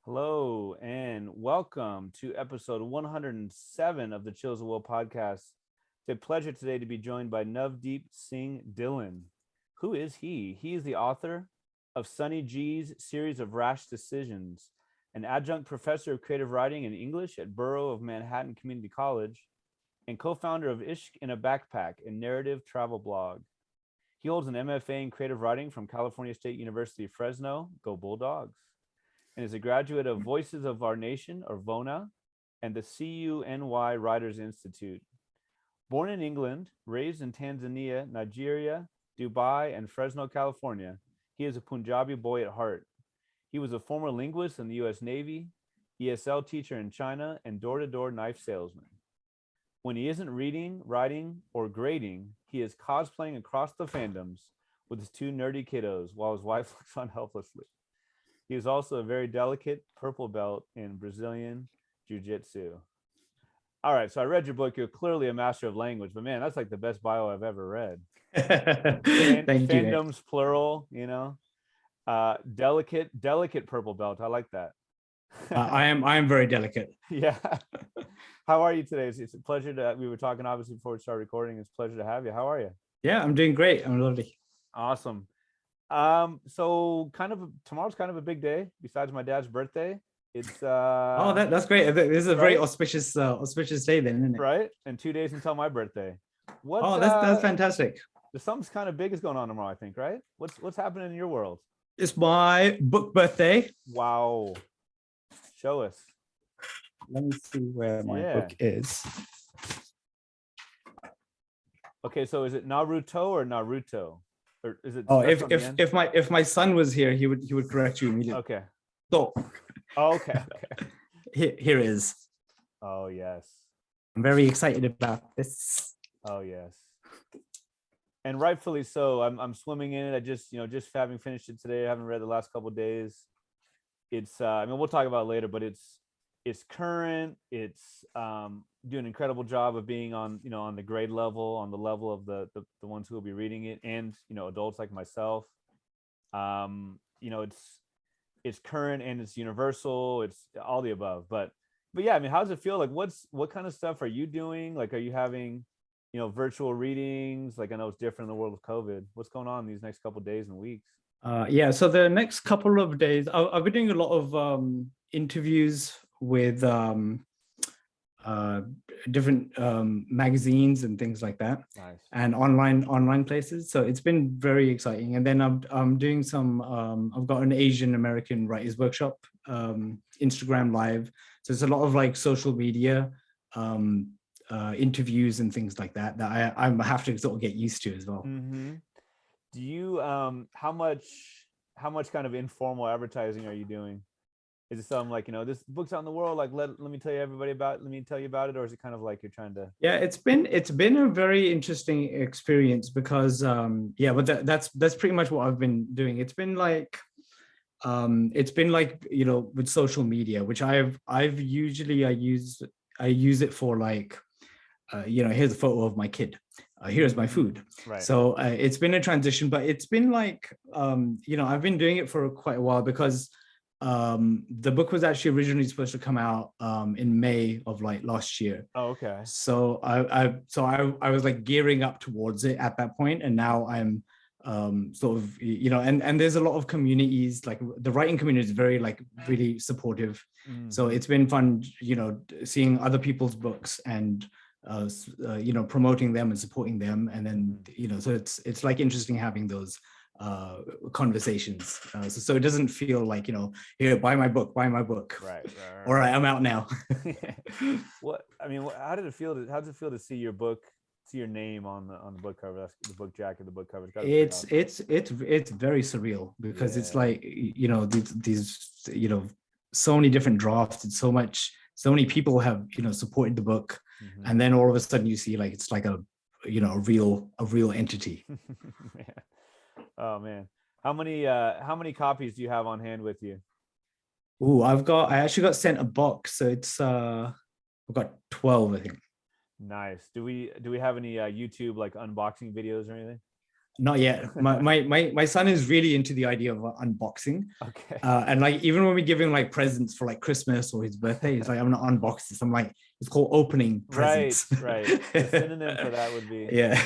Hello and welcome to episode 107 of the Chills of Will podcast. It's a pleasure today to be joined by Navdeep Singh Dhillon. Who is he? He is the author of Sunny G's series of Rash Decisions, an adjunct professor of creative writing and English at Borough of Manhattan Community College, and co-founder of IshqInABackpack, a narrative travel blog. He holds an MFA in creative writing from California State University, Fresno, go Bulldogs, and is a graduate of Voices of Our Nation, or VONA, and the CUNY Writers Institute. Born in England, raised in Tanzania, Nigeria, Dubai, and Fresno, California, he is a Punjabi boy at heart. He was a former linguist in the US Navy, ESL teacher in China, and door-to-door knife salesman. When he isn't reading, writing, or grading, he is cosplaying across the fandoms with his two nerdy kiddos while his wife looks on helplessly. He is also a very delicate purple belt in Brazilian Jiu-Jitsu. All right, so I read your book. You're clearly a master of language, but man, that's like the best bio I've ever read. Thank you. Fandoms, plural, you know. Delicate purple belt. I like that. I am very delicate. Yeah. How are you today? It's a pleasure to. We were talking obviously before we start recording. It's a pleasure to have you. How are you? Yeah, I'm doing great. I'm lovely. Awesome. So tomorrow's kind of a big day. Besides my dad's birthday, it's that's great. This is a very right? auspicious day then, isn't it? Right, and 2 days until my birthday. That's fantastic. There's something kind of big is going on tomorrow, I think, right? What's happening in your world? It's my book birthday. Wow. Show us. Let me see where my book is. Okay, so is it Naruto or Naruto? Or is it if my son was here, he would correct you immediately. Okay. So okay. Here it is. Oh yes. I'm very excited about this. Oh yes. And rightfully so. I'm swimming in it. I just having finished it today. I haven't read the last couple of days. It's we'll talk about it later, but it's current. It's doing an incredible job of being on the grade level, on the level of the ones who will be reading it, and adults like myself. It's current and it's universal. It's all the above. But yeah, I mean, how does it feel? Like, what kind of stuff are you doing? Like, are you having virtual readings? Like, I know it's different in the world of COVID. What's going on these next couple of days and weeks? So the next couple of days, I'll be doing a lot of interviews with different magazines and things like that. Nice. And online places. So it's been very exciting. And then I'm doing some. I've got an Asian American writers workshop, Instagram Live. So it's a lot of like social media interviews and things like that I have to sort of get used to as well. Mm-hmm. Do you how much kind of informal advertising are you doing? Is it something like, this book's out in the world, like let me tell you about it, or is it kind of like you're trying to? Yeah, it's been a very interesting experience because but that's pretty much what I've been doing. It's been like with social media, which I use it for like here's a photo of my kid, here's my food. Right. So it's been a transition, but it's been like I've been doing it for quite a while because the book was actually originally supposed to come out in May of like last year. Oh, okay. So I was like gearing up towards it at that point, and now I'm sort of and there's a lot of communities, like the writing community is very like really supportive. So it's been fun seeing other people's books and promoting them and supporting them, and then so it's like interesting having those conversations, so it doesn't feel like here, buy my book. Right. All right, I'm out now. How does it feel to see your book, see your name on the book cover? That's the book jacket, the book cover. It's very surreal because it's like these so many different drafts and so many people have supported the book, and then all of a sudden you see like it's like a real entity. Oh man, how many copies do you have on hand with you? I actually got sent a box, so it's I've got 12, I think. Nice. Do we have any YouTube like unboxing videos or anything? Not yet. My son is really into the idea of unboxing. Okay. And like even when we give him like presents for like Christmas or his birthday, he's like, I'm not unbox this. I'm like, it's called opening presents. Right. The synonym for that would be yeah.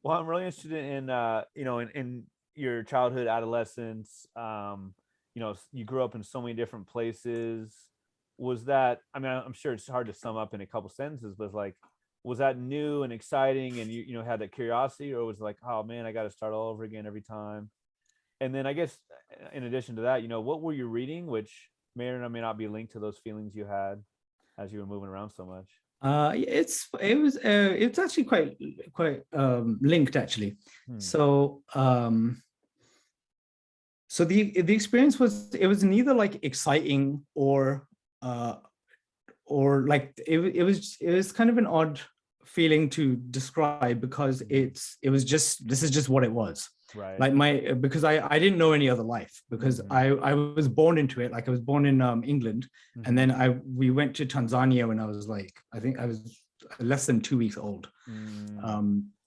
Well, I'm really interested in in your childhood, adolescence. You grew up in so many different places. Was that, I mean, I'm sure it's hard to sum up in a couple sentences, but like, was that new and exciting and you had that curiosity, or was it like, oh man, I got to start all over again every time? And then I guess in addition to that, what were you reading, which may or may not be linked to those feelings you had as you were moving around so much? It's actually quite linked actually. So so the experience was, it was neither like exciting or like it was kind of an odd feeling to describe, because this is just what it was. Right. Like because I didn't know any other life, because I was born into it. Like I was born in England, and then we went to Tanzania when I was like, I think I was less than 2 weeks old.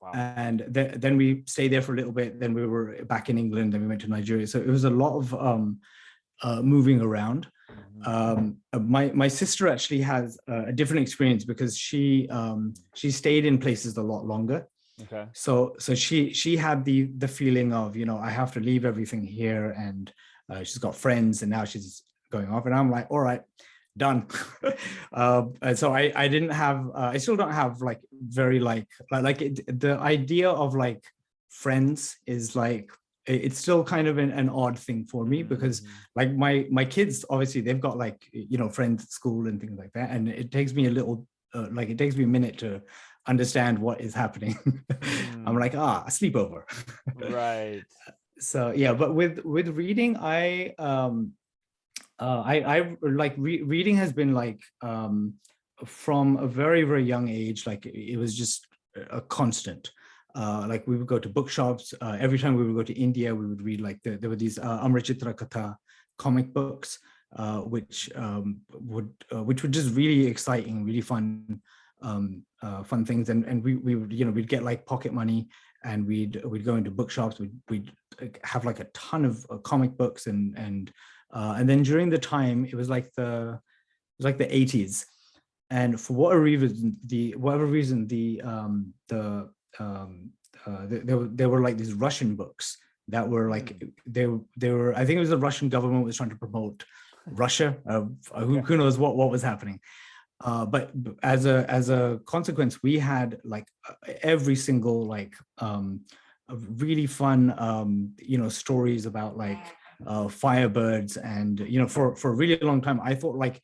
Wow. And then we stayed there for a little bit. Then we were back in England, and we went to Nigeria. So it was a lot of moving around. My sister actually has a different experience, because she stayed in places a lot longer. Okay. So she had the feeling of, I have to leave everything here, and she's got friends, and now she's going off, and I'm like, all right, done. And so I didn't have, I still don't have like very the idea of like friends is like, it's still kind of an odd thing for me, because like my kids, obviously they've got like, friends at school and things like that. And it takes me a minute to understand what is happening. I'm like, a sleepover. Right. So yeah, but with reading, I like reading has been like from a very, very young age. Like it was just a constant. Like we would go to bookshops. Every time we would go to India, we would read like there were these Amrachitra Katha comic books, which were just really exciting, really fun things. And we would, we'd get like pocket money, and we'd go into bookshops. We'd have like a ton of comic books, and then during the time it was like the 80s, and for whatever reason there were like these Russian books that were like they were I think it was the Russian government was trying to promote Russia. Who knows what was happening. But as a consequence, we had like every single like really fun stories about like firebirds, and for a really long time I thought like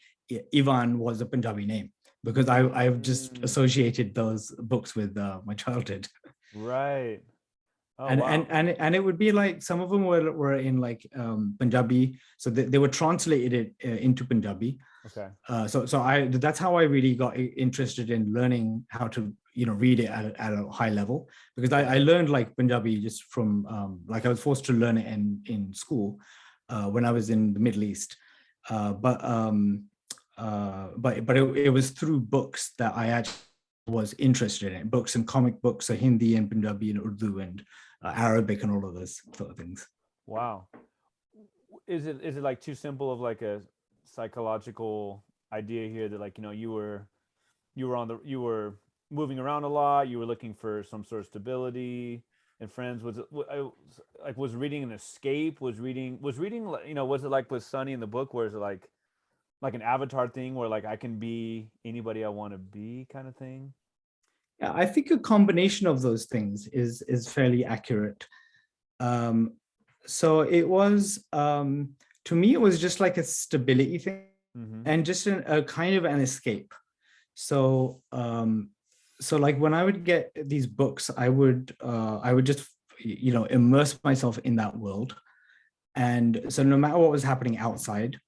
Ivan was a Punjabi name, because I've just associated those books with my childhood. Right. Oh, and, wow. and it would be like some of them were in like Punjabi, so they were translated into Punjabi. Okay. So that's how I really got interested in learning how to read it at a high level, because I learned like Punjabi just from like I was forced to learn it in school when I was in the Middle East, but it was through books that I actually was interested in, books and comic books, so Hindi and Punjabi and Urdu and Arabic and all of those sort of things. Wow. Is it like too simple of like a psychological idea here that like you were moving around a lot, you were looking for some sort of stability and friends? Was reading an escape? Was reading was it like with Sunny in the book, where is it like an avatar thing where like I can be anybody I want to be kind of thing? Yeah, I think a combination of those things is fairly accurate. So it was, to me, it was just like a stability thing, and just a kind of an escape. So so like when I would get these books, I would just immerse myself in that world, and so no matter what was happening outside,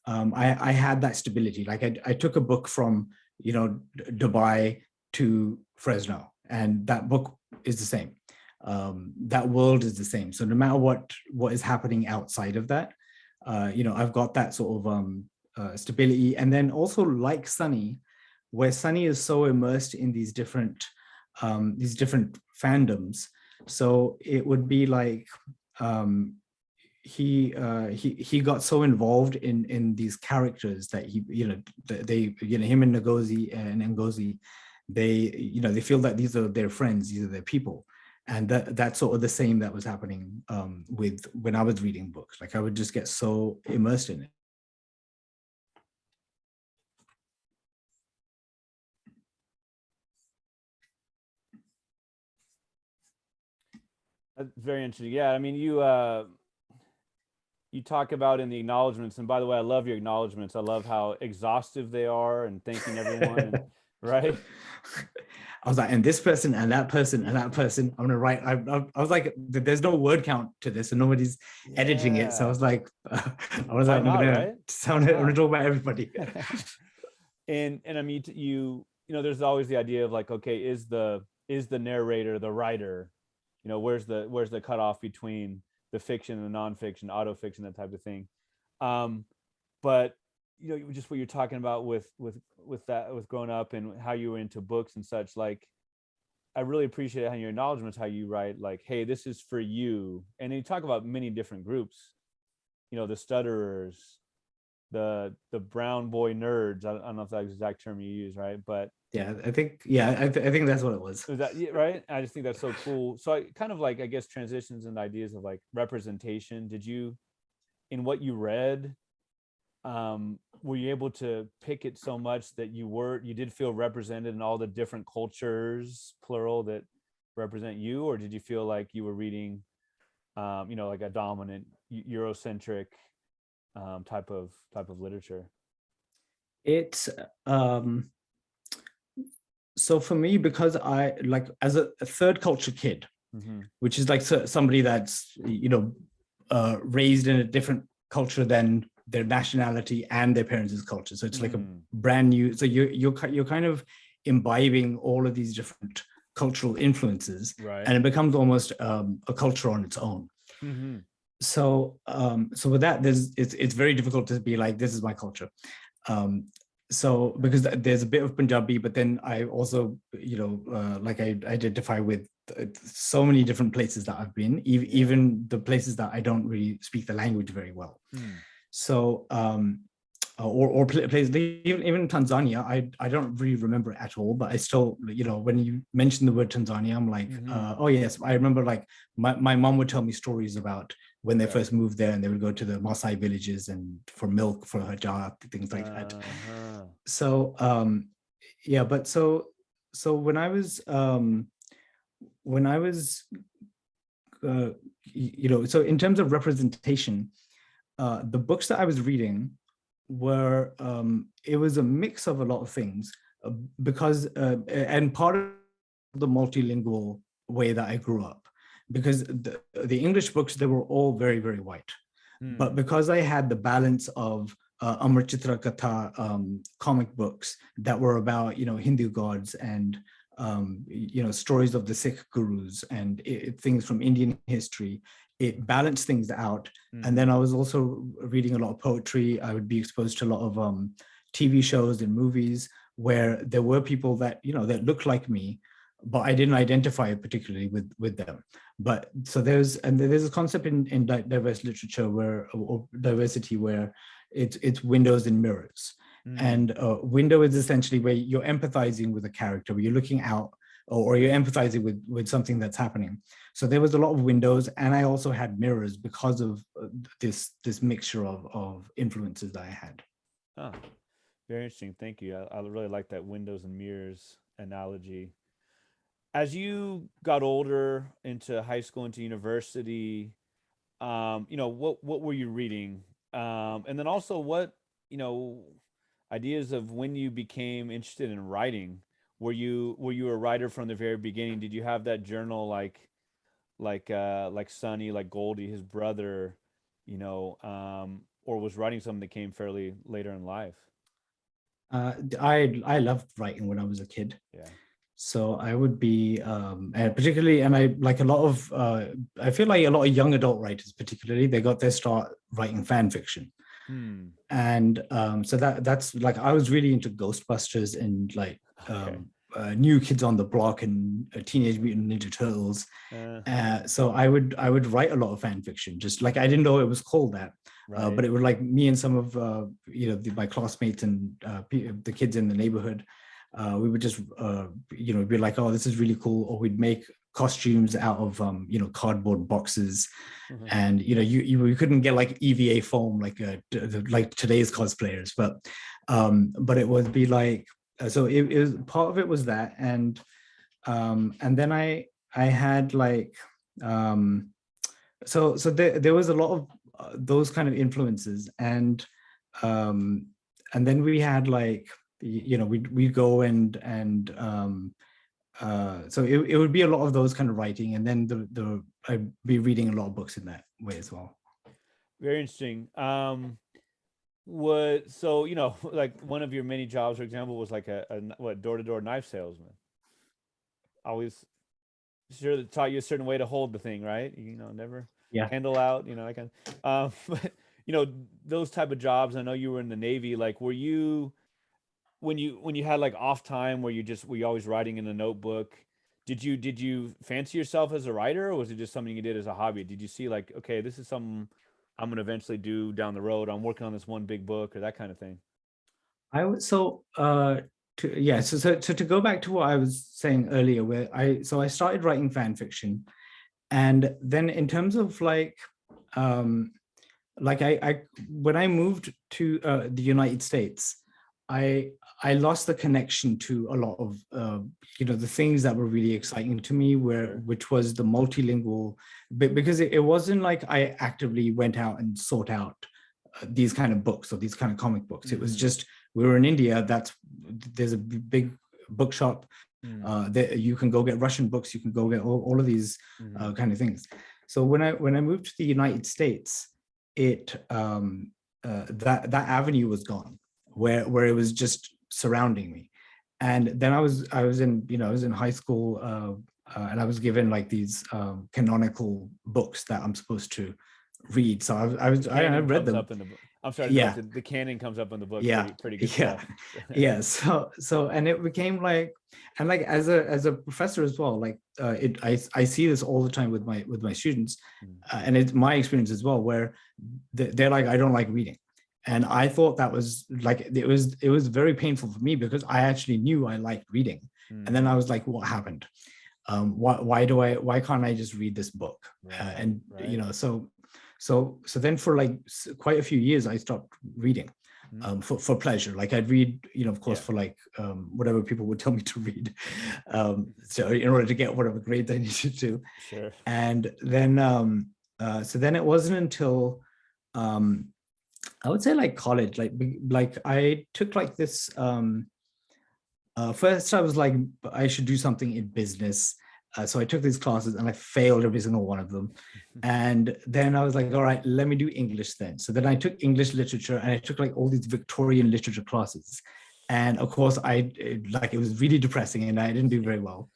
I had that stability. Like I took a book from Dubai to Fresno, and that book is the same. That world is the same. So no matter what is happening outside of that, I've got that sort of stability. And then also like Sunny, where Sunny is so immersed in these different these different fandoms. So it would be like he got so involved in these characters that him and Ngozi, they feel that these are their friends, these are their people. And that's sort of the same that was happening with when I was reading books. Like I would just get so immersed in it. That's very interesting. Yeah, I mean, you talk about in the acknowledgments, and by the way, I love your acknowledgments. I love how exhaustive they are and thanking everyone, right? I was like, and this person and that person and that person, I'm gonna write. I was like, there's no word count to this, and nobody's editing it. So I was like, I'm gonna talk about everybody. and I mean, there's always the idea of like, okay, is the narrator the writer? Where's the cutoff between the fiction and the nonfiction, autofiction, that type of thing. But just what you're talking about with growing up and how you were into books and such, like I really appreciate how your acknowledgments, how you write like, hey, this is for you. And you talk about many different groups, the stutterers, the brown boy nerds. I don't know if that's the exact term you use, right? But yeah, I think that's what it was. Is that right? I just think that's so cool. So I kind of like, I guess, transitions and ideas of like representation. Did you, in what you read, were you able to pick it so much that you did feel represented in all the different cultures, plural, that represent you? Or did you feel like you were reading, like a dominant Eurocentric type of literature? It's so for me, because I like as a third culture kid, which is like somebody that's raised in a different culture than their nationality and their parents' culture. So it's like a brand new. So you're kind of imbibing all of these different cultural influences, right? And it becomes almost a culture on its own. So with that, it's very difficult to be like, this is my culture. So because there's a bit of Punjabi, but then I also, like I identify with so many different places that I've been, even the places that I don't really speak the language very well. So, or places, even Tanzania, I don't really remember it at all, but I still, when you mention the word Tanzania, I'm like, oh yes, I remember like my mom would tell me stories about when they first moved there, and they would go to the Maasai villages and for milk for her jar, things like that. So yeah, but so when I was so in terms of representation, the books that I was reading were it was a mix of a lot of things, because and part of the multilingual way that I grew up, because the English books, they were all very, very white. But because I had the balance of Amar Chitra Katha comic books that were about, Hindu gods and, stories of the Sikh gurus and things from Indian history, it balanced things out. And then I was also reading a lot of poetry. I would be exposed to a lot of TV shows and movies where there were people that, that looked like me, but I didn't identify particularly with them. But so there's a concept in diverse literature or diversity where it's windows and mirrors. And window is essentially where you're empathizing with a character, where you're looking out, or you're empathizing with something that's happening. So there was a lot of windows, and I also had mirrors because of this mixture of influences that I had. Oh, very interesting. Thank you. I really like that windows and mirrors analogy. As you got older, into high school, into university, what were you reading? And then also what, ideas of when you became interested in writing. Were you a writer from the very beginning? Did you have that journal like Sonny, like Goldie, his brother, or was writing something that came fairly later in life? I loved writing when I was a kid. Yeah. So I would be, and particularly, and I like a lot of, I feel like a lot of young adult writers, particularly, they got their start writing fan fiction. And so that's like, I was really into Ghostbusters and like New Kids on the Block and Teenage Mutant Ninja Turtles. So I would write a lot of fan fiction. Just like I didn't know it was called that, Right. but it would like me and some of my classmates and the kids in the neighborhood. We would just be like, oh, this is really cool, or we'd make costumes out of cardboard boxes, and you couldn't get like EVA foam like today's cosplayers, but it would be like so it was part of it was that, and then I had like so there was a lot of those kind of influences, and then we had like we'd go and so it would be a lot of those kind of writing, and then I'd be reading a lot of books in that way as well. Very interesting. Like one of your many jobs, for example, was like a door-to-door knife salesman. Always sure that taught you a certain way to hold the thing, right? Never handle out, that kind of, but those type of jobs. I know you were in the Navy. Like, were you when you had like off time where were you always writing in a notebook? Did you fancy yourself as a writer, or was it just something you did as a hobby? Did you see like, okay, this is something I'm going to eventually do down the road. I'm working on this one big book, or that kind of thing. To go back to what I was saying earlier, where I started writing fan fiction, and then in terms of like I when I moved to the United States, I lost the connection to a lot of the things that were really exciting to me, which was the multilingual, because it wasn't like I actively went out and sought out these kind of books or these kind of comic books. Mm-hmm. It was just, we were in India. There's a big bookshop. That you can go get Russian books. You can go get all of these kind of things. So when I moved to the United States, that avenue was gone, where it was just surrounding me. And then I was in high school, and I was given like these canonical books that I'm supposed to read. So I read them. I'm sorry. Yeah. The canon comes up in the book. Yeah. Pretty good stuff. Yeah. So and it became like, and like as a professor as well, like I see this all the time with my students, and it's my experience as well, where they're like, I don't like reading. And I thought that was like, it was very painful for me, because I actually knew I liked reading. And then I was like, what happened? Why can't I just read this book? Right. So then for like quite a few years, I stopped reading for pleasure. Like I'd read, of course, for like whatever people would tell me to read. So in order to get whatever grades I needed to. Sure. And then, so then it wasn't until, I would say like college, like I took like this, first I was like, I should do something in business. So I took these classes and I failed every single one of them. And then I was like, all right, let me do English then. So then I took English literature, and I took like all these Victorian literature classes. And of course it was really depressing, and I didn't do very well.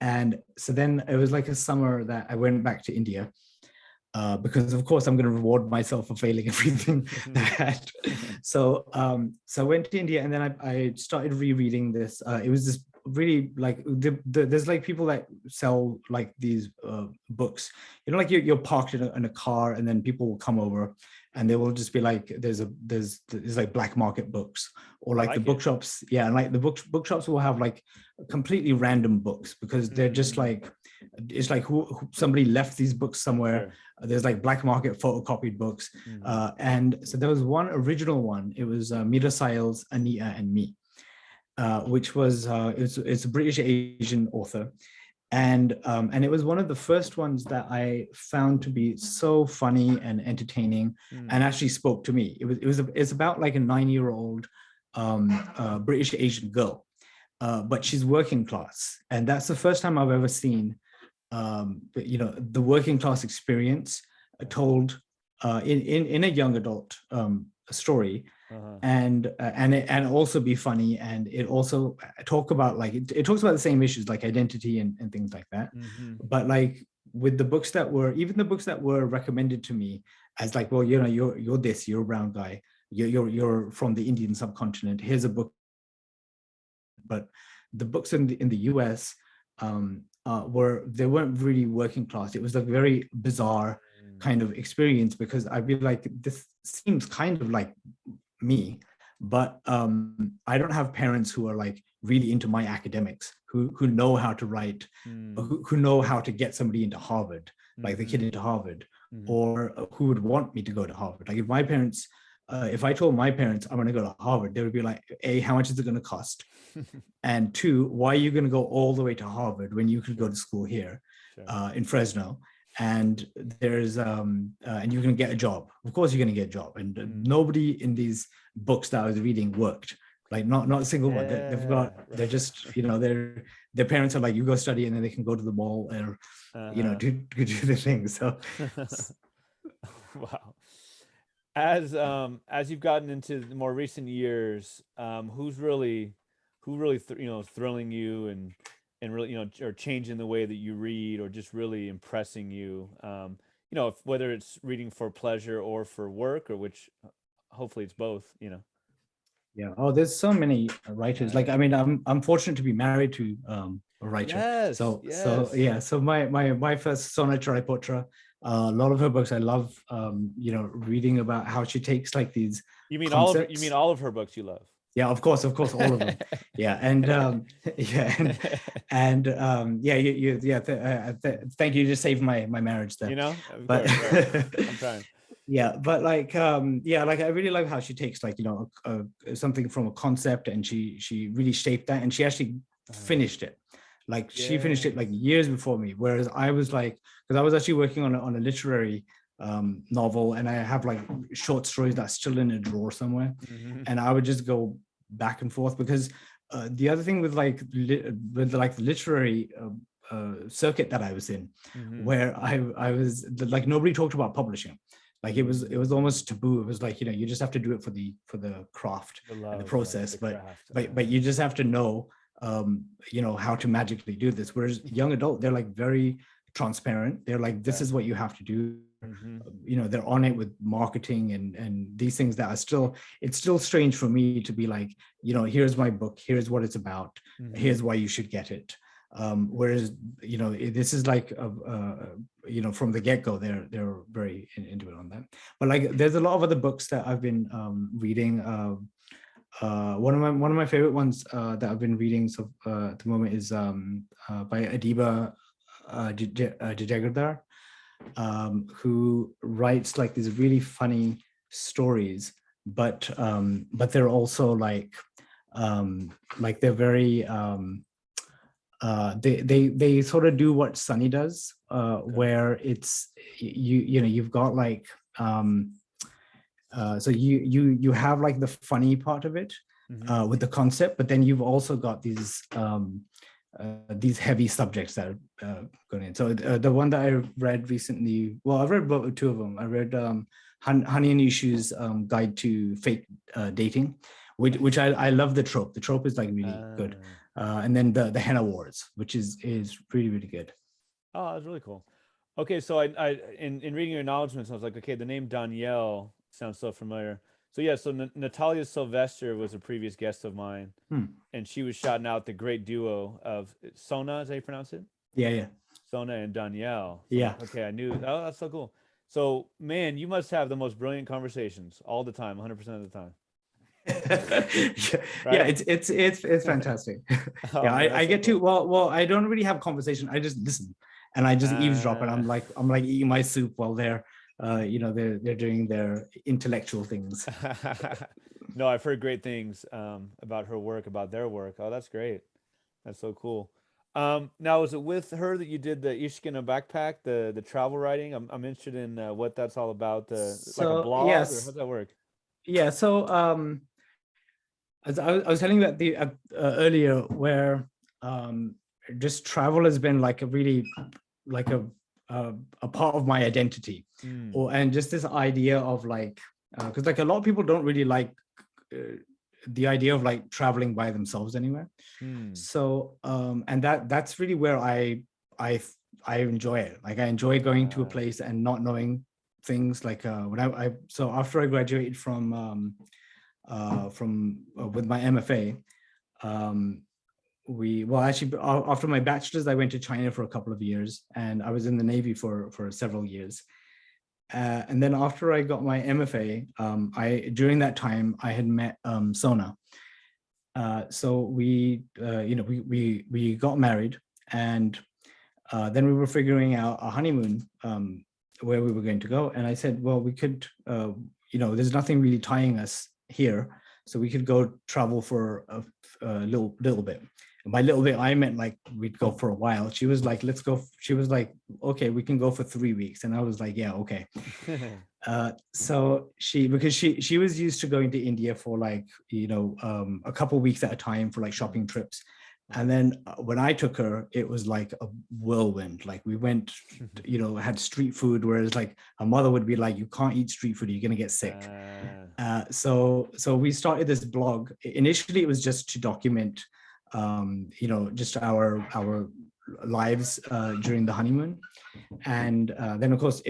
And so then it was like a summer that I went back to India, because of course I'm going to reward myself for failing everything that. So I went to India, and then I started rereading this. It was this really like there's like people that sell like these books, like you're parked in a car, and then people will come over, and they will just be like, there's like black market books, or like the bookshops. Yeah, and like the bookshops will have like completely random books, because they're just like, it's like who somebody left these books somewhere. Sure. There's like black market photocopied books. And so there was one original one. It was Mira Sayal's Anita and Me, which was it's a British Asian author, and it was one of the first ones that I found to be so funny and entertaining, and actually spoke to me. It's about like a 9-year-old British Asian girl, but she's working class, and that's the first time I've ever seen the working class experience told in a young adult story. And also be funny, and it also talk about like it talks about the same issues like identity and things like that. But like with the books that were recommended to me as like, well, you're this, you're a brown guy, you're from the Indian subcontinent, here's a book, but the books in the US they weren't really working class. It was a very bizarre kind of experience, because I'd be like, this seems kind of like me, but I don't have parents who are like really into my academics, who know how to write, who know how to get somebody into Harvard, like the kid into Harvard, or who would want me to go to Harvard. Like if my parents, if I told my parents I'm going to go to Harvard, they would be like, A, how much is it going to cost? And two, why are you going to go all the way to Harvard when you could go to school here in Fresno? And there's and you're going to get a job. Of course, you're going to get a job. And nobody in these books that I was reading worked. Like not a single one. They're just, you know, their parents are like, you go study and then they can go to the mall or, you know, do the thing. So, wow. As you've gotten into the more recent years, who really thrilling you and really, you know, or changing the way that you read, or just really impressing you, you know, whether it's reading for pleasure or for work, or which hopefully it's both, you know. Yeah. Oh, there's so many writers. Like, I mean, I'm fortunate to be married to a writer. Yes. So yeah. So my first Sona Charipotra, a lot of her books I love. You know, reading about how she takes like these. You mean concepts. all of her books you love? Yeah, of course, all of them. Yeah, and thank you. You just saved my marriage there. You know, but I'm trying. Yeah, but like like I really like how she takes like, you know, something from a concept, and she really shaped that, and she actually finished it. Like she finished it like years before me, whereas I was like, because I was actually working on a literary novel, and I have like short stories that's still in a drawer somewhere, and I would just go back and forth, because the other thing with like the literary circuit that I was in, where I was like, nobody talked about publishing. Like it was almost taboo. It was like, you know, you just have to do it for the craft and the process, but you just have to know, you know, how to magically do this. Whereas young adult, they're like very transparent. They're like, this is what you have to do. You know, they're on it with marketing and these things that are it's still strange for me to be like, you know, here's my book, here's what it's about, here's why you should get it. Whereas, you know, this is like, you know, from the get-go, they're very into it on that. But like, there's a lot of other books that I've been reading. One of my favorite ones that I've been reading at the moment is by Adiba Jajagardar, who writes like these really funny stories, but they're also like they're very they sort of do what Sunny does, where it's you know, you've got like so you have like the funny part of it with the concept, but then you've also got these heavy subjects that are going in. So the one that I read recently, well, I've read about two of them. I read Honey and Issue's Guide to Fake Dating, which I love the trope. The trope is like really good. And then the Henna Wars, which is really, really good. Oh, that's really cool. Okay, so I in reading your acknowledgments, I was like, okay, the name Danielle sounds so familiar. So yeah, so Natalia Sylvester was a previous guest of mine, and she was shouting out the great duo of Sona, is that how you pronounce it? Yeah. Sona and Danielle. So yeah. Okay, I knew. Oh, that's so cool. So man, you must have the most brilliant conversations all the time, 100% of the time. Yeah, it's fantastic. Oh, yeah, man, I get so to well, I don't really have conversation. I just listen and I just eavesdrop, and I'm like eating my soup while they're you know, they're doing their intellectual things. No, I've heard great things about her work, about their work. Oh, that's great. That's so cool. Now, is it with her that you did the IshqInABackpack, the travel writing? I'm interested in what that's all about. Like a blog, or how does that work? Yeah. So as I was telling you that the earlier, where just travel has been like a really like a part of my identity, and just this idea of like, because like a lot of people don't really like the idea of like traveling by themselves anywhere. So and that's really where I enjoy it. Like I enjoy going to a place and not knowing things. Like when so after I graduated from with my MFA, after my bachelor's, I went to China for a couple of years, and I was in the Navy for several years. And then after I got my MFA, during that time I had met Sona. So we got married, and then we were figuring out a honeymoon, where we were going to go. And I said, well, we could, there's nothing really tying us here, so we could go travel for a little bit. And by little bit, I meant like we'd go for a while. She was like, let's go. She was like, okay, we can go for 3 weeks. And I was like, yeah, okay. So because she was used to going to India for like, a couple of weeks at a time for like shopping trips. And then when I took her, it was like a whirlwind. Like we went, had street food, whereas like her mother would be like, you can't eat street food, you're going to get sick. So we started this blog. Initially, it was just to document, just our lives during the honeymoon. And then, of course,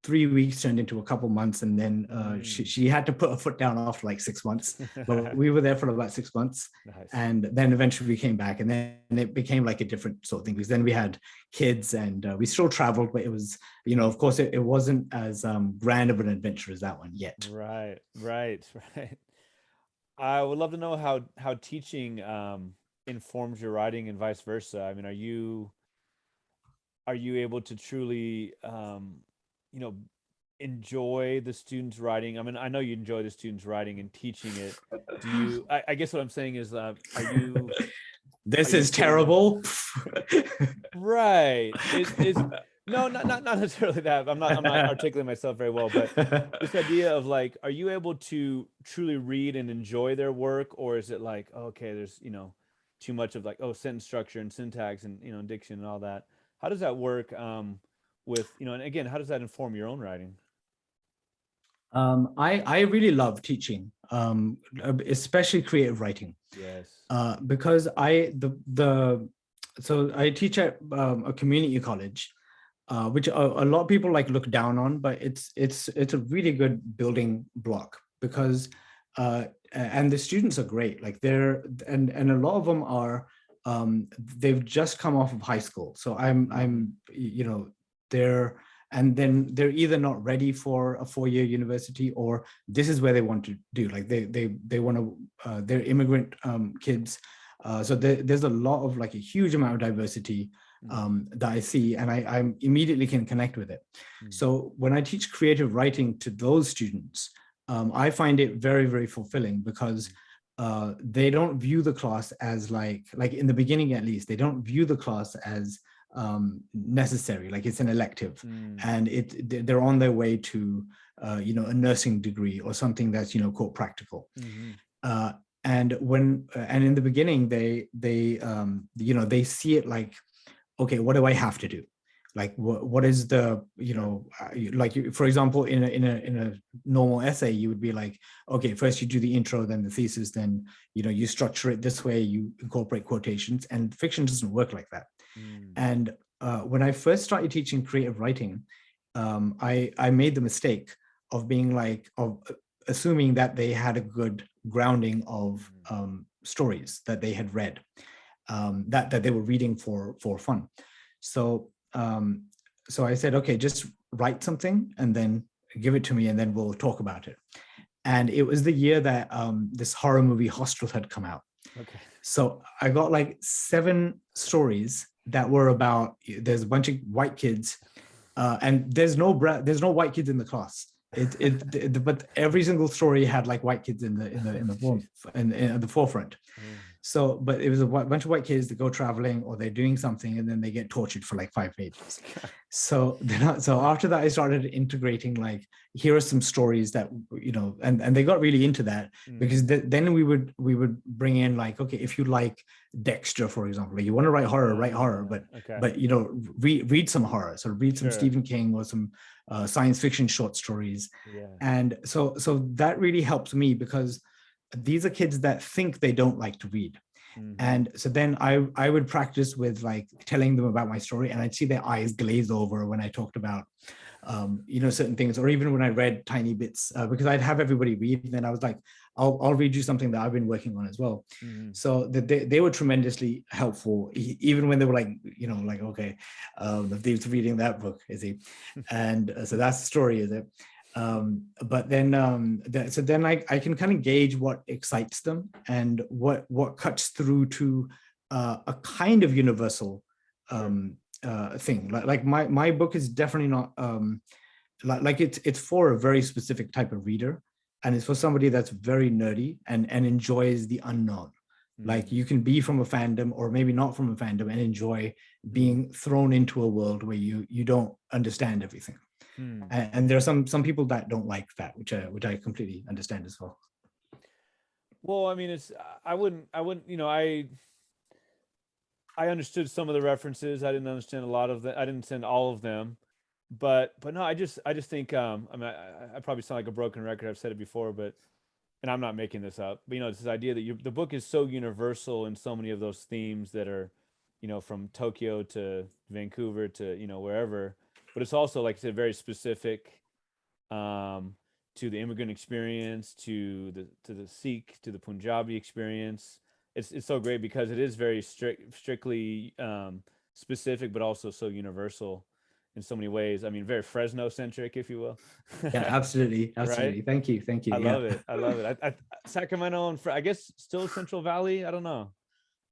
3 weeks turned into a couple months, and then she had to put her foot down after like 6 months. But we were there for about 6 months. Nice. And then eventually we came back, and then it became like a different sort of thing, because then we had kids, and we still traveled, but it was, of course, it wasn't as grand of an adventure as that one yet. Right. I would love to know how teaching informs your writing and vice versa. I mean, are you able to truly enjoy the students writing? I mean, I know you enjoy the students writing and teaching it. Do you, I guess what I'm saying is, are you, this is terrible. Right. No, not necessarily that. I'm not articulating myself very well, but this idea of like, are you able to truly read and enjoy their work? Or is it like, okay, there's, too much of like, sentence structure and syntax and, diction and all that. How does that work with, and again, how does that inform your own writing? I really love teaching, especially creative writing. Yes. Because so I teach at a community college, which a lot of people like look down on, but it's a really good building block, because and the students are great. Like and a lot of them are they've just come off of high school, so they're either not ready for a 4-year university, or this is where they want to do. Like they want to they're immigrant kids, so there's a lot of like a huge amount of diversity that I see, and I immediately can connect with it. So when I teach creative writing to those students, I find it very, very fulfilling, because they don't view the class as like in the beginning, at least, they don't view the class as necessary, like it's an elective, and they're on their way to a nursing degree or something that's quote practical. And in the beginning, they see it like, okay, what do I have to do? Like what is the, like, for example, in a normal essay, you would be like, okay, first you do the intro, then the thesis, then you structure it this way, you incorporate quotations, and fiction doesn't work like that. And when I first started teaching creative writing, I made the mistake of being like, of assuming that they had a good grounding of stories that they had read, that they were reading for fun. So I said, okay, just write something and then give it to me, and then we'll talk about it. And it was the year that this horror movie Hostel had come out. Okay. So I got like 7 stories that were about, there's a bunch of white kids, and there's no white kids in the class. But every single story had like white kids in the forefront. So, but it was a bunch of white kids that go traveling, or they're doing something, and then they get tortured for like 5 pages. So after that, I started integrating, like, here are some stories that, and they got really into that, because then we would bring in, like, okay, if you like Dexter, for example, like you want to write horror, but read some horror, so read some Stephen King or some science fiction short stories. And so that really helps me, because these are kids that think they don't like to read. And so then I would practice with like telling them about my story, and I'd see their eyes glaze over when I talked about certain things, or even when I read tiny bits, because I'd have everybody read, and then I was like, I'll read you something that I've been working on as well. So they were tremendously helpful, even when they were like, okay, Navdeep's reading that book, is he? And so that's the story, is it? But then so then I can kind of gauge what excites them and what cuts through to a kind of universal thing. Like my book is definitely not like it's for a very specific type of reader, and it's for somebody that's very nerdy and enjoys the unknown. Like you can be from a fandom or maybe not from a fandom and enjoy being thrown into a world where you don't understand everything. And there are some people that don't like that, which I completely understand as well. Well, I mean, I wouldn't, I understood some of the references. I didn't understand a lot of them. I didn't understand all of them, but no, I just think, I mean, I probably sound like a broken record. I've said it before, but, and I'm not making this up, but it's this idea that the book is so universal in so many of those themes that are, from Tokyo to Vancouver to, wherever, but it's also, like I said, very specific, to the immigrant experience, to the Sikh, to the Punjabi experience. It's so great because it is very strictly specific, but also so universal in so many ways. I mean, very Fresno centric, if you will. Yeah, absolutely. Right? Thank you. I love it. I Sacramento and I guess still Central Valley. I don't know.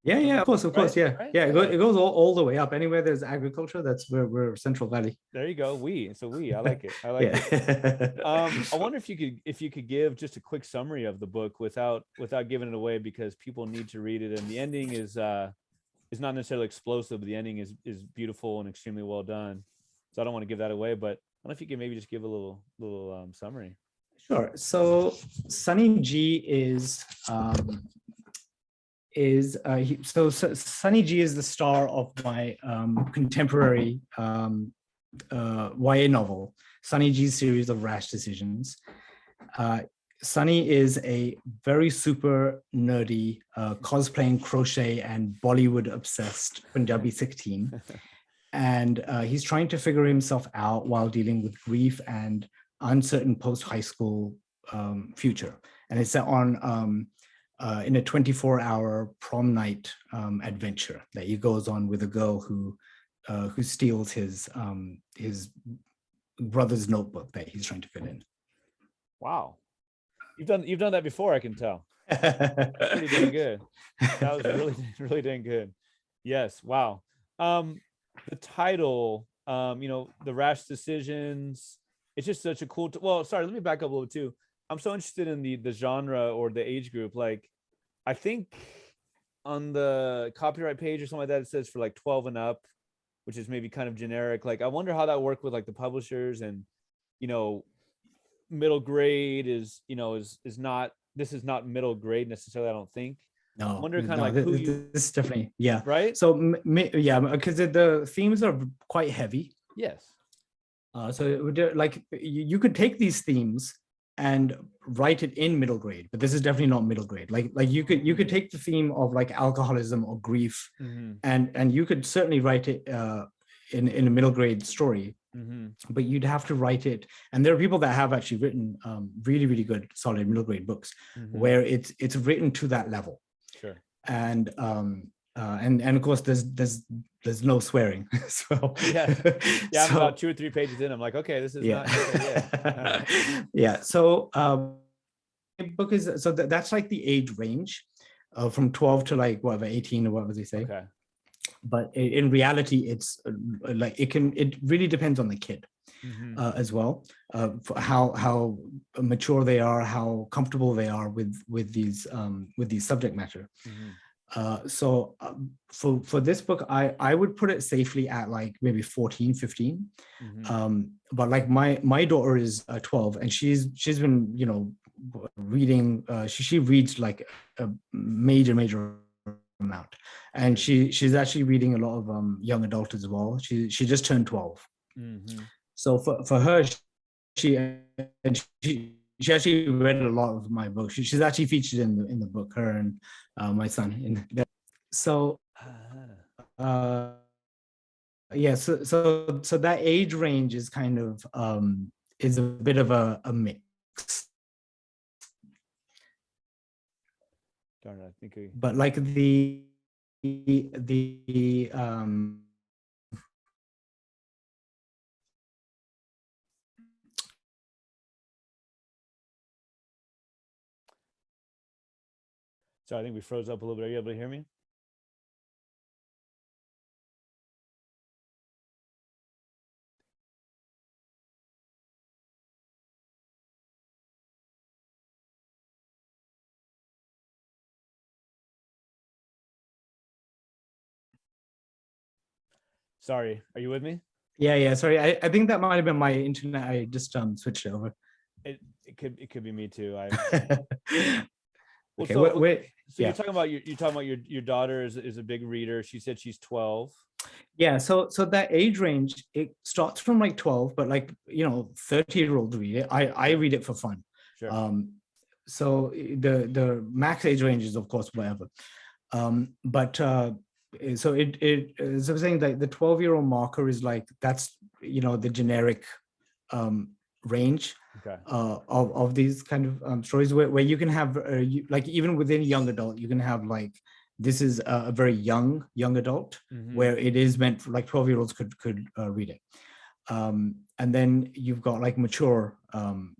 Yeah, of course, right? Yeah, right? It goes all the way up. Anywhere there's agriculture, that's where we're Central Valley. There you go. I like it. I like it. I wonder if you could give just a quick summary of the book without giving it away, because people need to read it, and the ending is not necessarily explosive, but the ending is beautiful and extremely well done. So I don't want to give that away, but I don't know if you can maybe just give a little summary. Sure. So Sunny G is Sunny G is the star of my contemporary YA novel, Sunny G's series of Rash Decisions. Sunny is a very super nerdy cosplaying, crochet, and Bollywood obsessed Punjabi Sikh teen. And he's trying to figure himself out while dealing with grief and uncertain post-high school future. And it's set on in a 24-hour prom night adventure that he goes on with a girl who steals his brother's notebook that he's trying to fit in. Wow, you've done that before, I can tell. That's pretty dang good. That was really dang good. Yes. Wow. The title, the Rash Decisions. It's just such a cool. Well, sorry. Let me back up a little bit too. I'm so interested in the genre or the age group. Like, I think on the copyright page or something like that, it says for like 12 and up, which is maybe kind of generic. Like, I wonder how that worked with like the publishers, and middle grade is not. This is not middle grade necessarily, I don't think. No, I wonder kind of like who this is definitely, yeah. Right. So yeah, because the themes are quite heavy. Yes. So like you could take these themes and write it in middle grade, but this is definitely not middle grade. Like you could take the theme of like alcoholism or grief, and you could certainly write it in a middle grade story. But you'd have to write it, and there are people that have actually written really, really good, solid middle grade books where it's written to that level. Sure. And of course there's no swearing. So yeah, I'm about 2 or 3 pages in. I'm like, okay, this is not. Yeah. So book is that's like the age range from 12 to like whatever 18 or whatever they say. Okay. But in reality, it's like it really depends on the kid as well, for how mature they are, how comfortable they are with these subject matter. So for this book, I would put it safely at like maybe 14, 15. But like my daughter is 12, and she's been reading. She reads like a major amount, and she's actually reading a lot of young adult as well. She just turned 12. So for her, she actually read a lot of my books. She's actually featured in the book, her and my son in there. So yeah, so that age range is kind of is a bit of a mix. Darn it, I think we... But like the So I think we froze up a little bit. Are you able to hear me? Sorry, are you with me? yeah, sorry, I think that might have been my internet. I just switched it over. It could be me too. Well, Okay, so yeah. you're talking about your daughter is a big reader. She said she's 12. Yeah, so that age range, it starts from like 12, but like, 30-year-olds read it. I read it for fun. Sure. So the max age range is of course whatever. But so as I was saying, like the 12-year-old marker is like, that's the generic range. Okay. Of these kind of stories where you can have like even within young adult, you can have like, this is a very young adult, where it is meant for like 12-year-olds could read it. And then you've got like mature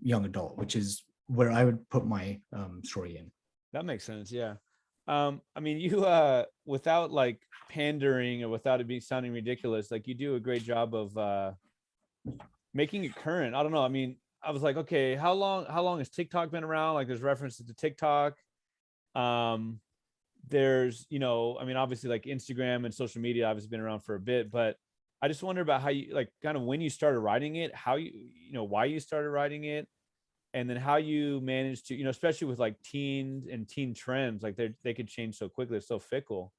young adult, which is where I would put my story in. That makes sense. Yeah. I mean, you without like pandering or without it being sounding ridiculous, like you do a great job of making it current. I don't know. I mean, I was like, okay, how long has TikTok been around? Like there's references to TikTok. There's, I mean, obviously like Instagram and social media obviously been around for a bit, but I just wonder about how you like kind of when you started writing it, how why you started writing it, and then how you managed to, especially with like teens and teen trends, like they could change so quickly. They're so fickle.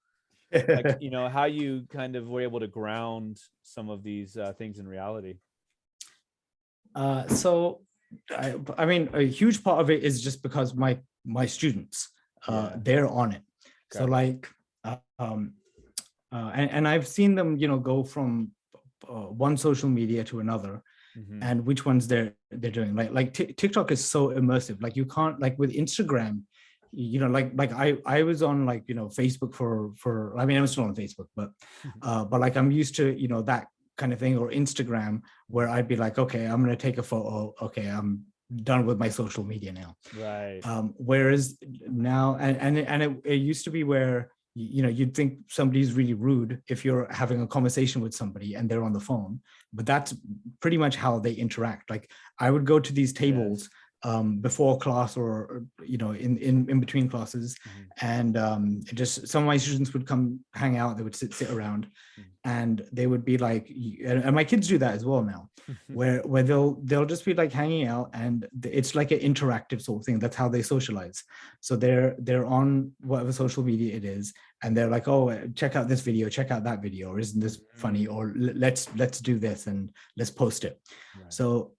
Like, how you kind of were able to ground some of these things in reality. So I mean, a huge part of it is just because my students, they're on it. Okay. So like, and I've seen them, go from one social media to another, and which ones they're doing. Like TikTok is so immersive. Like you can't, like with Instagram, like I was on like Facebook for I mean, I'm still on Facebook, but like I'm used to that kind of thing, or Instagram, where I'd be like, okay, I'm going to take a photo. Okay, I'm done with my social media now. Right. Whereas now, and it used to be where, you'd think somebody's really rude if you're having a conversation with somebody and they're on the phone, but that's pretty much how they interact. Like I would go to these tables before class, or in between classes, and just some of my students would come hang out. They would sit around, and they would be like, and my kids do that as well now, where they'll just be like hanging out, and it's like an interactive sort of thing. That's how they socialize. So they're on whatever social media it is, and they're like, oh, check out this video, check out that video, or isn't this funny, or let's do this and let's post it. Right. So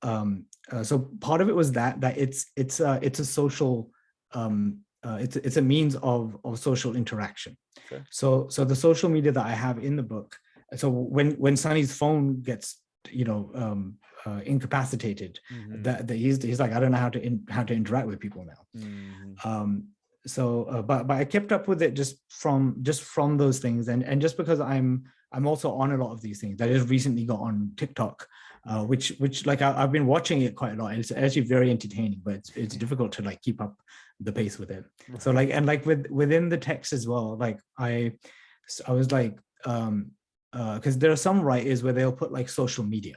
so part of it was that it's a social it's a means of social interaction. Sure. So the social media that I have in the book, so when Sunny's phone gets incapacitated, that he's like, I don't know how to interact with people now. So but I kept up with it just from those things, and just because I'm also on a lot of these things. I just recently got on TikTok, which like I've been watching it quite a lot. It's actually very entertaining, but it's difficult to like keep up the pace with it. So like, and like within the text as well, like I was like, because there are some writers where they'll put like social media,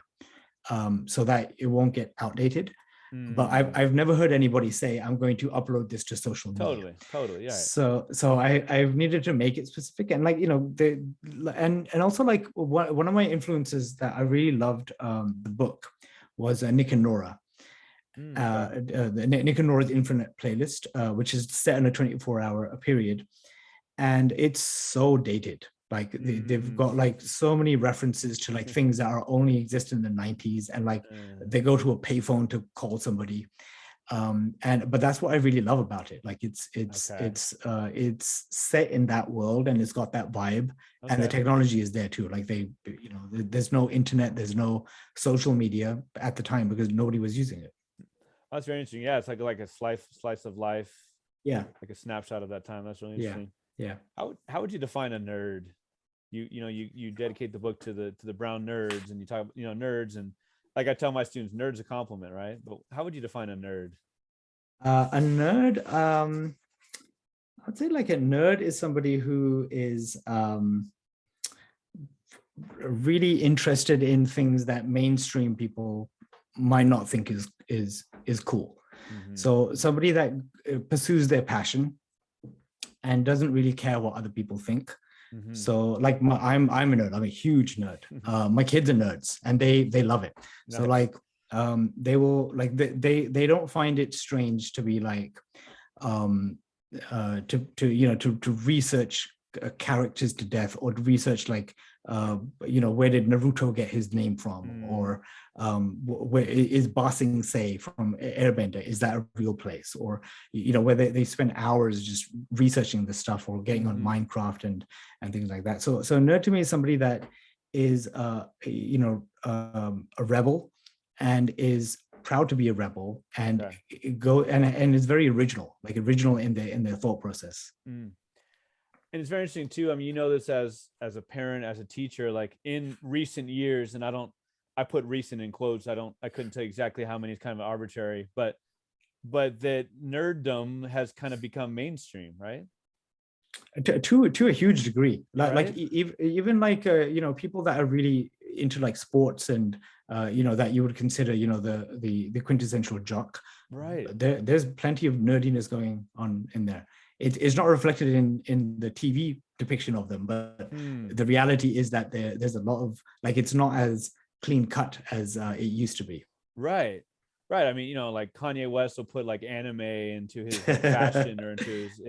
so that it won't get outdated. But I've never heard anybody say, I'm going to upload this to social media. Totally, yeah. So I've needed to make it specific, and like and also like one of my influences that I really loved the book was Nick and Nora. Nick and Nora's Infinite Playlist, which is set in a 24-hour period, and it's so dated. Like they've got like so many references to like things that are only exist in the 90s, and like they go to a payphone to call somebody, But that's what I really love about it. Like it's set in that world, and it's got that vibe, and the technology is there too. Like there's no internet, there's no social media at the time because nobody was using it. That's very interesting. Yeah, it's like a slice of life. Yeah, like a snapshot of that time. That's really interesting. Yeah. How would you define a nerd? You dedicate the book to the brown nerds, and you talk nerds, and like I tell my students, nerd's a compliment, right? But how would you define a nerd? A nerd, I'd say like a nerd is somebody who is really interested in things that mainstream people might not think is cool. Mm-hmm. So somebody that pursues their passion and doesn't really care what other people think. Mm-hmm. So like I'm a nerd. I'm a huge nerd. My kids are nerds and they love it. Nice. So like they will like they don't find it strange to be like to research characters to death, or to research like where did Naruto get his name from, or where is Ba Sing Se from Airbender, is that a real place, or where they spend hours just researching this stuff, or getting on Minecraft and things like that. So a nerd to me is somebody that is a rebel and is proud to be a rebel, and and is very original in their thought process. And it's very interesting too. I mean, this as a parent, as a teacher, like in recent years, and I put recent in quotes. I couldn't tell you exactly how many. It's kind of arbitrary, but that nerddom has kind of become mainstream, right? To a huge degree. Right? Like even like people that are really into like sports and that you would consider the quintessential jock. Right. There's plenty of nerdiness going on in there. It's not reflected in the TV depiction of them, but the reality is that there's a lot of like, it's not as clean cut as it used to be. Right. I mean, like Kanye West will put like anime into his fashion or into his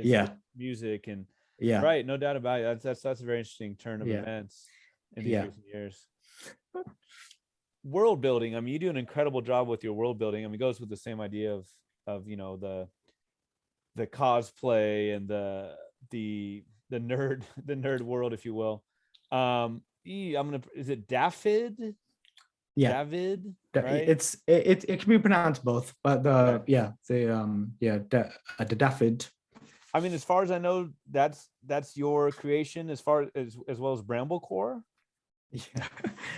music, and right, no doubt about it. That's a very interesting turn of events in these recent years. World building. I mean, you do an incredible job with your world building. I mean, it goes with the same idea of the cosplay and the nerd world, if you will. Is it Daffid? Yeah, David, right? It can be pronounced both, but the Daffid. I mean, as far as I know, that's your creation, as well as Bramblecore. Yeah,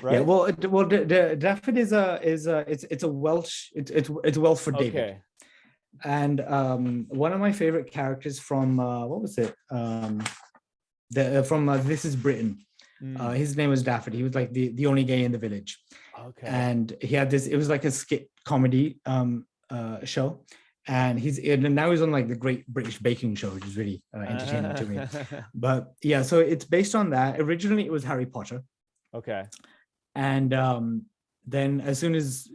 right. Yeah, well, the Daffid is a Welsh. It's Welsh for David. Okay. And one of my favorite characters from what was it? From This Is Britain. His name was Daffid. He was like the only gay in the village. Okay. And he had this. It was like a skit comedy show, and now he's on like the Great British Baking Show, which is really entertaining to me. But yeah, so it's based on that. Originally, it was Harry Potter. Okay. And then as soon as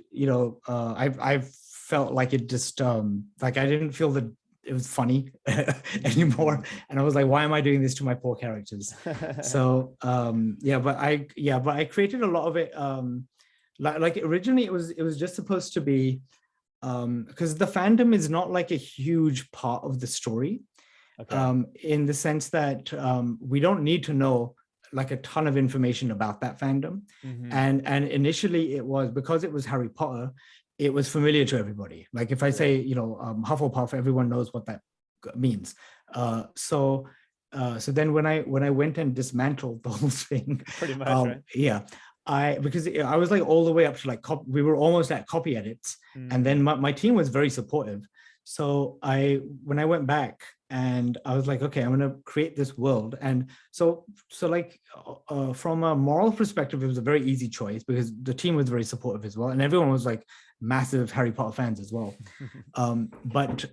I felt like it just like I didn't feel that it was funny anymore, and I was like, why am I doing this to my poor characters? So but I created a lot of it. Like originally it was just supposed to be because the fandom is not like a huge part of the story. Okay. In the sense that we don't need to know like a ton of information about that fandom. And initially it was because it was Harry Potter, it was familiar to everybody. Like if I say, Hufflepuff, everyone knows what that means. So then when I went and dismantled the whole thing, pretty much, right? Yeah. Because I was like all the way up to like, we were almost at copy edits. And then my team was very supportive. So when I went back and I was like, okay, I'm going to create this world. And so like from a moral perspective, it was a very easy choice because the team was very supportive as well. And everyone was like massive Harry Potter fans as well. But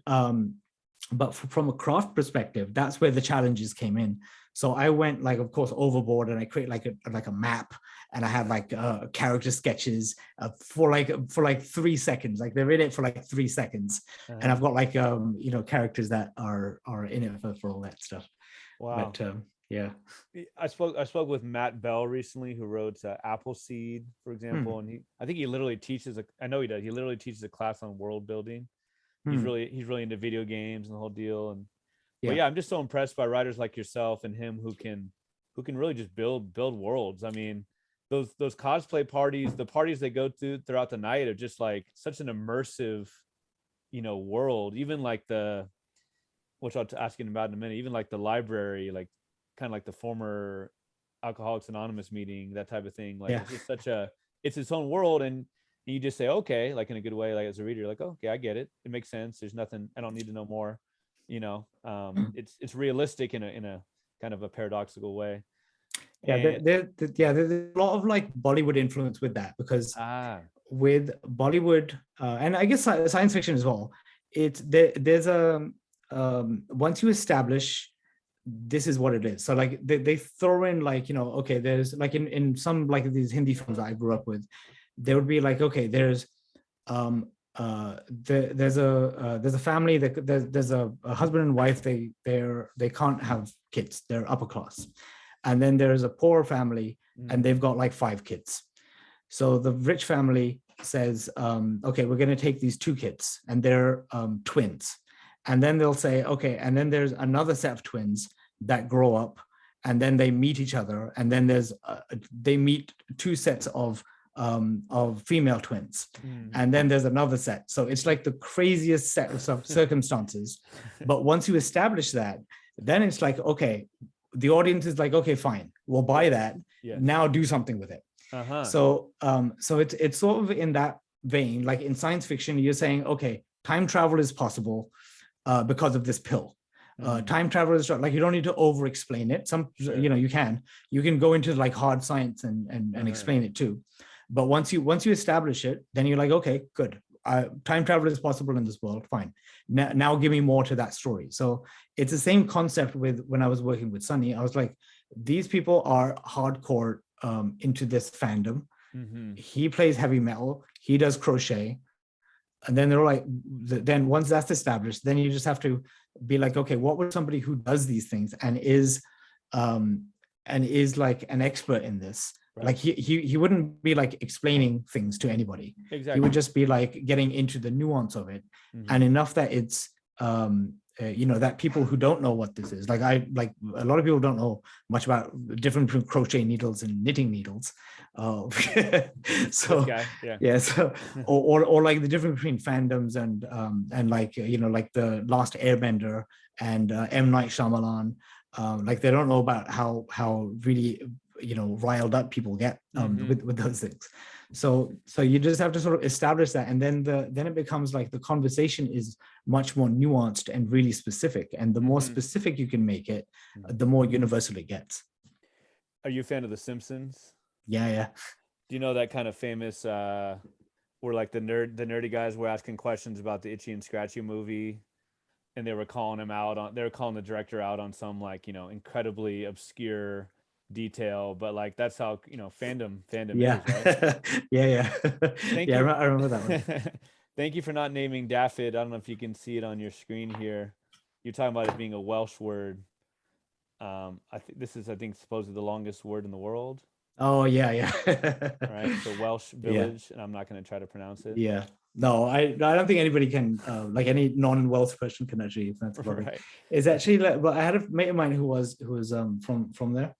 from a craft perspective, that's where the challenges came in. So I went like, of course, overboard, and I create like a map, and I had like character sketches for like 3 seconds. Like they're in it for like 3 seconds, and I've got like characters that are in it for all that stuff. Wow. But yeah, I spoke with Matt Bell recently, who wrote Appleseed, for example, and I think he literally teaches. I know he does. He literally teaches a class on world building. he's really into video games and the whole deal. And but Yeah. yeah, I'm just so impressed by writers like yourself and him who can really just build worlds. I mean, those cosplay parties, the parties they go to throughout the night are just like such an immersive, world. Even like which I'll ask you about in a minute, even like the library, like kind of like the former Alcoholics Anonymous meeting, that type of thing. Like it's just it's its own world. And you just say, okay, like in a good way, like as a reader, you're like, oh, okay, I get it. It makes sense. There's nothing, I don't need to know more, it's realistic in a kind of a paradoxical way. There's a lot of like Bollywood influence with that, because with Bollywood and I guess science fiction as well, there's a once you establish this is what it is, so like they throw in like, okay, there's like in some like these Hindi films that I grew up with, there would be like, okay, there's there's a family that there's a husband and wife, they can't have kids, they're upper class, and then there's a poor family and they've got like 5 kids. So the rich family says, okay, we're going to take these 2 kids and they're twins. And then they'll say, okay, and then there's another set of twins that grow up and then they meet each other. And then they meet 2 sets of female twins. And then there's another set. So it's like the craziest set of circumstances. But once you establish that, then it's like, okay, the audience is like, okay, fine, we'll buy that. Now do something with it. So it's sort of in that vein. Like in science fiction, you're saying, okay, time travel is possible because of this pill. Time travel is like, you don't need to over explain it. You can go into like hard science and explain it too. But once you establish it, then you're like, okay, good. Time travel is possible in this world. Fine. Now give me more to that story. So it's the same concept with when I was working with Sunny. I was like, these people are hardcore into this fandom. He plays heavy metal. He does crochet. And then they're like, then once that's established, then you just have to be like, okay, what would somebody who does these things and is like an expert in this? Right. Like he wouldn't be like explaining things to anybody. Exactly. He would just be like getting into the nuance of it, and enough that it's that people who don't know what this is, like a lot of people don't know much about the difference between crochet needles and knitting needles. So or like the difference between fandoms and like like the Last Airbender and M. Night Shyamalan. Like they don't know about how really riled up people get with those things. So you just have to sort of establish that, and then it becomes like the conversation is much more nuanced and really specific, and the more specific you can make it, the more universal it gets. Are you a fan of The Simpsons? Yeah. Do you know that kind of famous where like the nerdy guys were asking questions about the Itchy and Scratchy movie, and they were calling the director out on some like incredibly obscure detail, but like that's how fandom is, right? yeah I remember that one. Thank you for not naming Daffid. I don't know if you can see it on your screen here. You're talking about it being a Welsh word. I think this is supposedly the longest word in the world. Oh yeah Right, so Welsh Village, and I'm not going to try to pronounce it. No, I don't think anybody can, like any non-Welsh person can actually. That's right. It's actually like, but I had a mate of mine who was from there,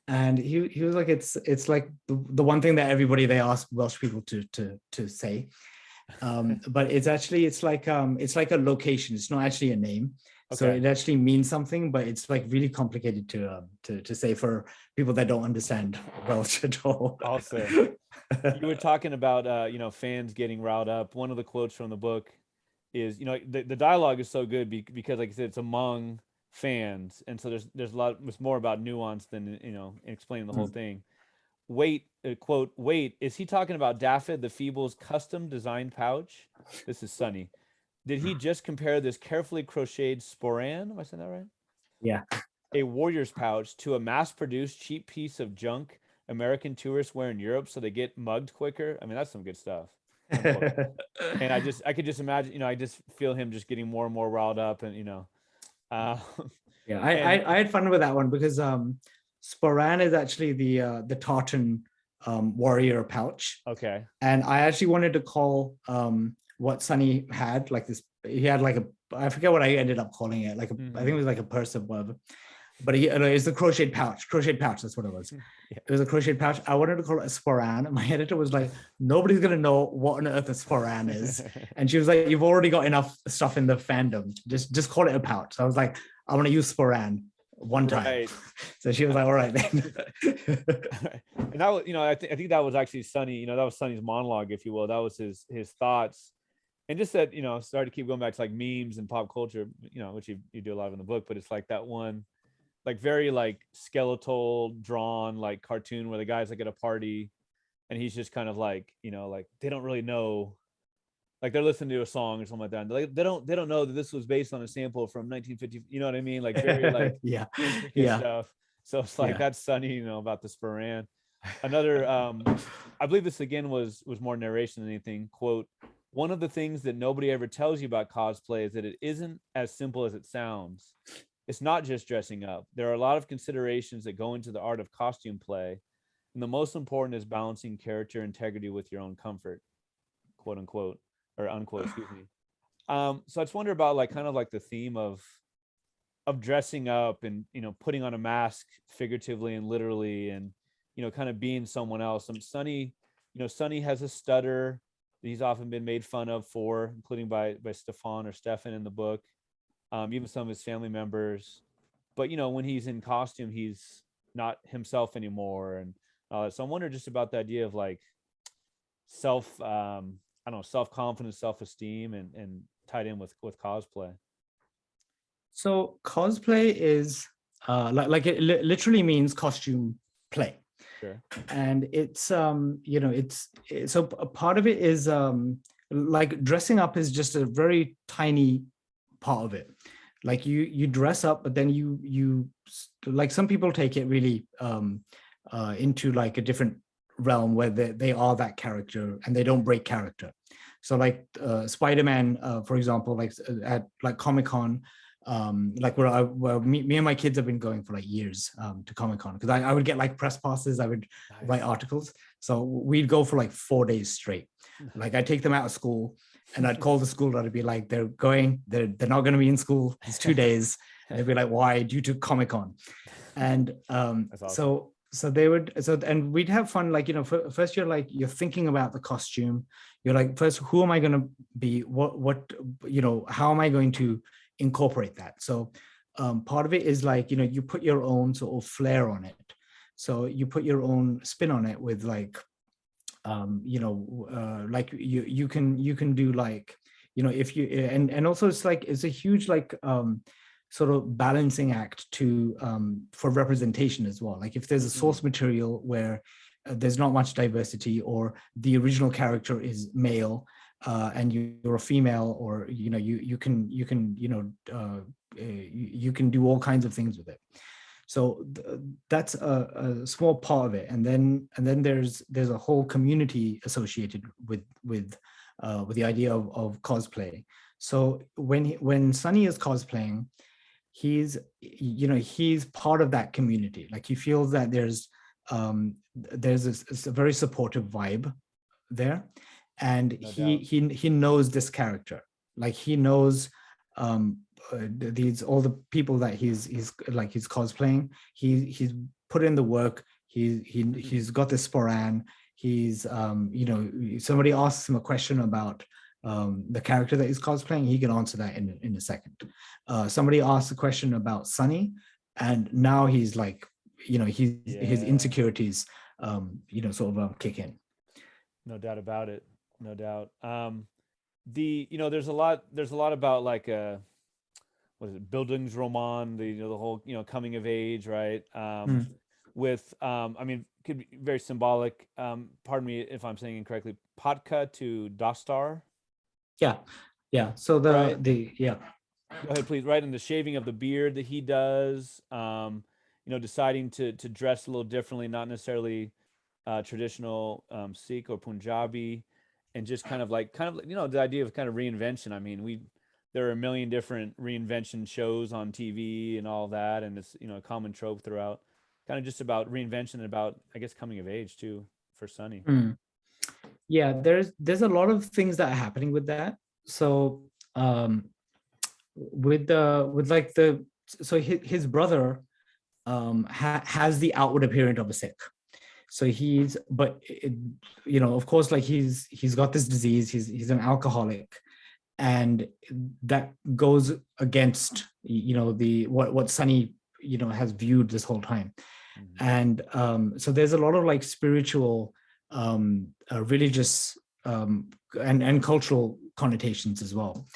and he was like, it's like the one thing that everybody they ask Welsh people to say, but it's like a location. It's not actually a name. Okay. So it actually means something, but it's like really complicated to say for people that don't understand Welsh at all. Also, you were talking about fans getting riled up. One of the quotes from the book is the dialogue is so good because like I said, it's among fans, and so there's a lot. It's more about nuance than explaining the whole thing. Wait, quote, wait, is he talking about Daffid the Feeble's custom designed pouch? This is Sunny. Did he just compare this carefully crocheted sporan? Am I saying that right? Yeah. A warrior's pouch to a mass-produced cheap piece of junk American tourists wear in Europe so they get mugged quicker. I mean, that's some good stuff. And I could just imagine, I just feel him just getting more and more riled up, and I had fun with that one because sporan is actually the tartan warrior pouch. Okay. And I actually wanted to call what Sunny had, like this he had like I forget what I ended up calling it, like I think it was like a purse or whatever. But it's the crocheted pouch. That's what it was. Yeah. It was a crocheted pouch. I wanted to call it a sporan. My editor was like, nobody's gonna know what on earth a sporan is. And she was like, you've already got enough stuff in the fandom. Just call it a pouch. So I was like, I want to use sporan one time. Right. So she was like, all right then. And that was, I think that was actually Sonny. That was Sonny's monologue, if you will. That was his thoughts. And just that, started to keep going back to like memes and pop culture, which you do a lot of in the book, but it's like that one, like very like skeletal drawn like cartoon where the guy's like at a party and he's just kind of like, like they don't really know, like they're listening to a song or something like that. Like they don't know that this was based on a sample from 1950. You know what I mean? Like very like yeah stuff. So it's like that's Sonny, about the sporan. Another, I believe this again was more narration than anything. Quote, one of the things that nobody ever tells you about cosplay is that it isn't as simple as it sounds. It's not just dressing up. There are a lot of considerations that go into the art of costume play. And the most important is balancing character integrity with your own comfort, quote unquote, or unquote, excuse me. So I just wonder about like kind of like the theme of dressing up and, putting on a mask figuratively and literally and, kind of being someone else. Sonny, Sonny has a stutter that he's often been made fun of for, including by Stefan or Stefan in the book, even some of his family members. But, when he's in costume, he's not himself anymore. And so I'm wondering just about the idea of like self-confidence, self-esteem and tied in with cosplay. So cosplay is like it literally means costume play. Sure. And it's so a part of it is like dressing up is just a very tiny part of it. Like you dress up, but then you like some people take it really into like a different realm where they are that character and they don't break character. So like Spider-Man, for example, like at like Comic-Con, like where me and my kids have been going for like years to Comic-Con, because I would get like press passes, I would write articles, so we'd go for like 4 days straight. Like I'd take them out of school and I'd call the school and I'd be like, they're not going to be in school, it's 2 days. And they'd be like, why? Due to Comic-Con. And awesome. So they would, and we'd have fun, like, first you're like, you're thinking about the costume, you're like, first, who am I going to be, what how am I going to incorporate that? So part of it is like, you put your own sort of flair on it. So you put your own spin on it with like, like you can do like, if you, and also it's like, it's a huge like sort of balancing act to for representation as well. Like if there's a source material where there's not much diversity, or the original character is male, and you're a female, or you can do all kinds of things with it. So that's a small part of it, and then there's a whole community associated with the idea of cosplay. So when Sonny is cosplaying, he's part of that community. Like he feels that there's a very supportive vibe there, and he knows this character. Like he knows all the people that he's cosplaying. He's put in the work. He's got this sporan. He's somebody asks him a question about the character that he's cosplaying, he can answer that in a second. Somebody asks a question about Sonny, and now he's like, his insecurities sort of kick in. No doubt about it. No doubt. There's a lot about like what is it, Bildungsroman, the whole coming of age, right? With I mean, could be very symbolic. Pardon me if I'm saying incorrectly. Patka to Dostar. Yeah. So Go ahead, please. Right, and the shaving of the beard that he does. Deciding to dress a little differently, not necessarily traditional Sikh or Punjabi, and just kind of the idea of kind of reinvention. I mean, there are a million different reinvention shows on TV and all that, and it's a common trope throughout. Kind of just about reinvention and about, I guess, coming of age too for Sonny. Yeah, there's a lot of things that are happening with that. So um, so his brother has the outward appearance of a Sikh. So of course, like he's got this disease. He's an alcoholic, and that goes against the what Sunny has viewed this whole time. And so there's a lot of like spiritual, religious, and cultural connotations as well.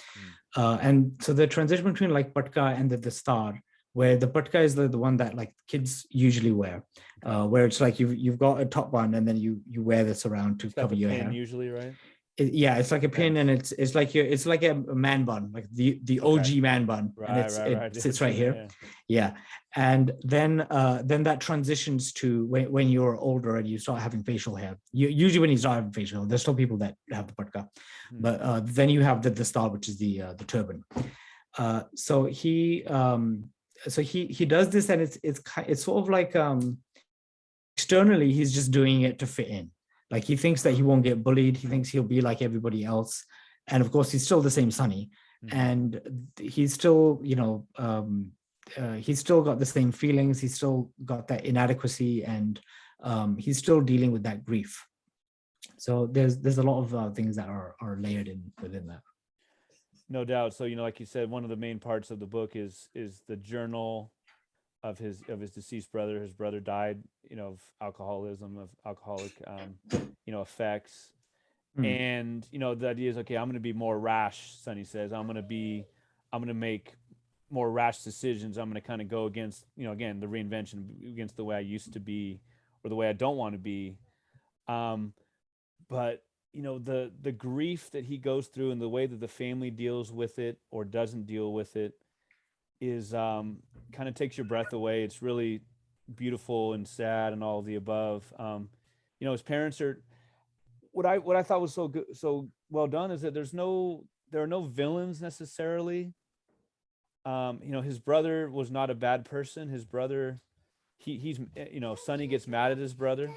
And so the transition between like patka and the star, where the patka is the one that like kids usually wear, where it's like you've got a top one and then you wear this around to cover your hair. Usually, right? It's like a pin, and it's like a man bun, like the OG man bun, and it sits right here. Yeah. And then that transitions to when you're older and you start having facial hair. Usually when you start having facial hair, there's still people that have the patka, but then you have the star, which is the turban. So he does this, and it's sort of like externally he's just doing it to fit in. Like he thinks that he won't get bullied. He thinks he'll be like everybody else. And of course, he's still the same Sunny. And he's still, he's still got the same feelings. He's still got that inadequacy, and he's still dealing with that grief. So there's a lot of things that are layered in within that. No doubt. So, like you said, one of the main parts of the book is the journal of his deceased brother. His brother died, of alcoholism, of alcoholic, effects. And, the idea is, okay, I'm going to be more rash, Sunny says. I'm going to make more rash decisions. I'm going to kind of go against, again, the reinvention, against the way I used to be or the way I don't want to be. But, the grief that he goes through and the way that the family deals with it or doesn't deal with it is kind of takes your breath away. It's really beautiful and sad and all of the above. His parents are what I thought was so good, so well done, is that there are no villains necessarily. His brother was not a bad person. His brother, he's Sunny gets mad at his brother.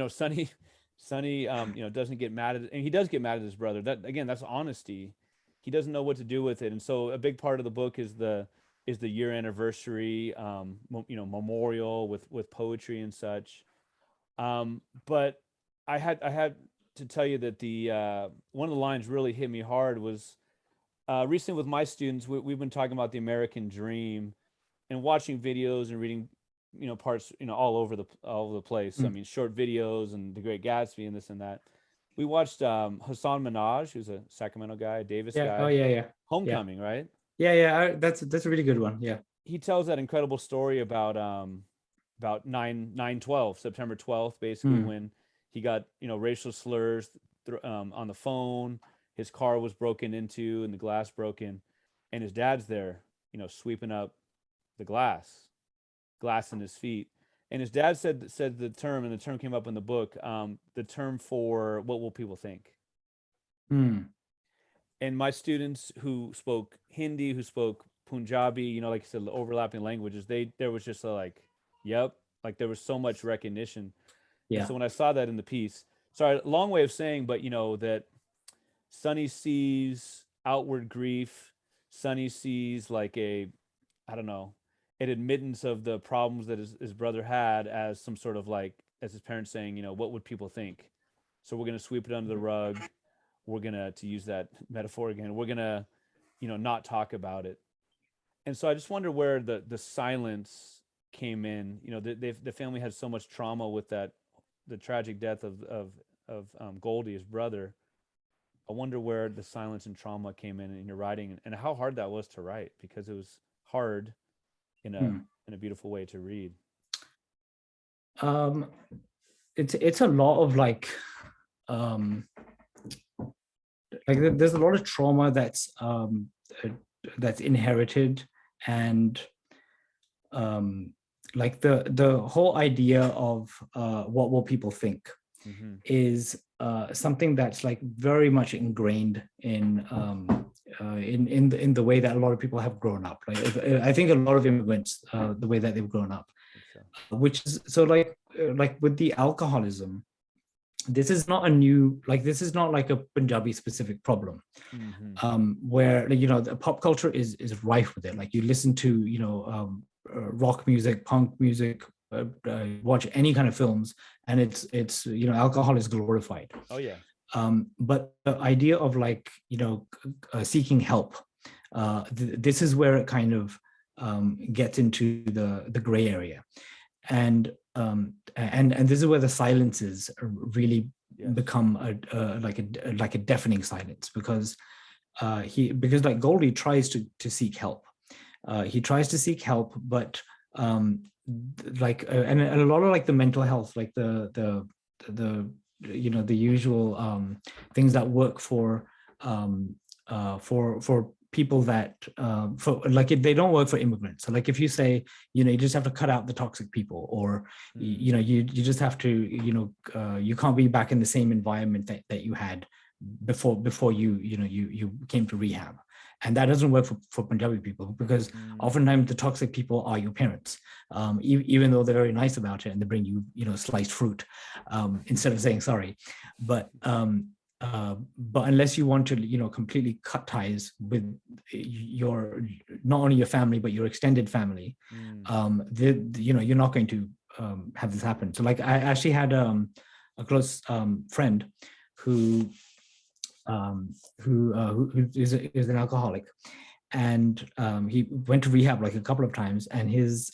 Sunny doesn't get mad at, and he does get mad at his brother. That's honesty. He doesn't know what to do with it. And so a big part of the book is the year anniversary, memorial with poetry and such. But I had to tell you that the one of the lines really hit me hard was recently with my students. We've been talking about the American dream and watching videos and reading, parts, all over the place. I mean, short videos and The Great Gatsby and this and that. We watched Hassan Minhaj, who's a Sacramento guy, a Davis guy. Oh yeah. Homecoming, right? Yeah. That's a really good one. Yeah. He tells that incredible story about 9/12, September 12th, basically when he got racial slurs on the phone. His car was broken into and the glass broken, and his dad's there, sweeping up the glass in his feet. And his dad said the term, and the term came up in the book, the term for what will people think. And my students who spoke Hindi, who spoke Punjabi, like I said, the overlapping languages, there was just yep, like there was so much recognition. Yeah. And so when I saw that in the piece, sorry, long way of saying, but that Sunny sees outward grief. Sunny sees like an admittance of the problems that his brother had as some sort of as his parents saying, what would people think? So we're going to sweep it under the rug. We're going to use that metaphor again, we're going to, not talk about it. And so I just wonder where the silence came in. The family had so much trauma with the tragic death of Goldie, his brother. I wonder where the silence and trauma came in your writing, and how hard that was to write, because it was hard in a beautiful way to read. It's a lot of there's a lot of trauma that's inherited, and the whole idea of what will people think is something that's very much ingrained in the way that a lot of people have grown up. I think a lot of immigrants, the way that they've grown up, which is so with the alcoholism, this is not a new, like, this is not like a Punjabi specific problem, where, you know, the pop culture is rife with it. Like, you listen to, you know, rock music, punk music, watch any kind of films, and it's you know, alcohol is glorified. Oh yeah. But the idea of, like, you know, seeking help, this is where it kind of gets into the gray area, and this is where the silences really become like a deafening silence, because like Goldie tries to seek help. He tries to seek help, but and a lot of, like, the mental health, like the you know, the usual things that work for people that for, like, if they don't work for immigrants. So, like, if you say, you know, you just have to cut out the toxic people, or you know, you just have to, you know, you can't be back in the same environment that you had before you know, you came to rehab. And that doesn't work for Punjabi people, because oftentimes the toxic people are your parents, even though they're very nice about it and they bring you, you know, sliced fruit instead of saying sorry. But unless you want to, you know, completely cut ties with your, not only your family but your extended family, you know, you're not going to have this happen. So, like, I actually had a close friend who is an alcoholic, and he went to rehab like a couple of times, and his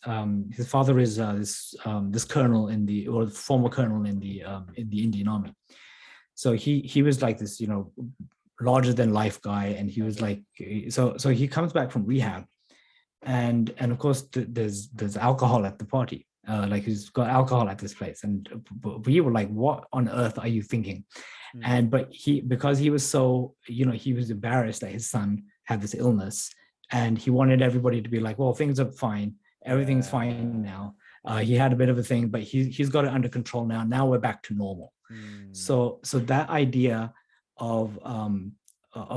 father is this colonel or former colonel in the Indian Army. So he was like this, you know, larger than life guy, and he was like, so he comes back from rehab, and of course there's alcohol at the party. Like, he's got alcohol at this place, and we were like, what on earth are you thinking? And but because he was so, you know, he was embarrassed that his son had this illness, and he wanted everybody to be like, well, things are fine, everything's fine now. He had a bit of a thing, but he's got it under control now we're back to normal. So that idea of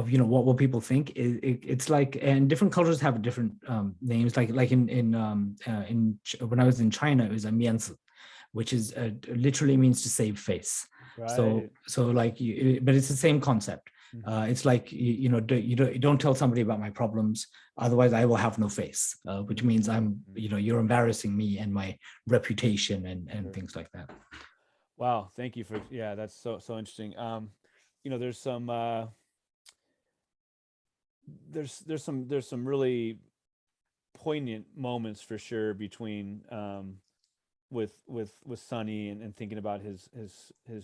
you know, what will people think, it's like, and different cultures have different names, like in when I was in China, it was a mianzi, which is literally means to save face. Right. So like, but it's the same concept. It's like, you know, you don't tell somebody about my problems, otherwise I will have no face, which means you know, you're embarrassing me and my reputation and things like that. Wow, thank you for, yeah, that's so interesting. You know, there's some really poignant moments for sure between with Sonny and thinking about his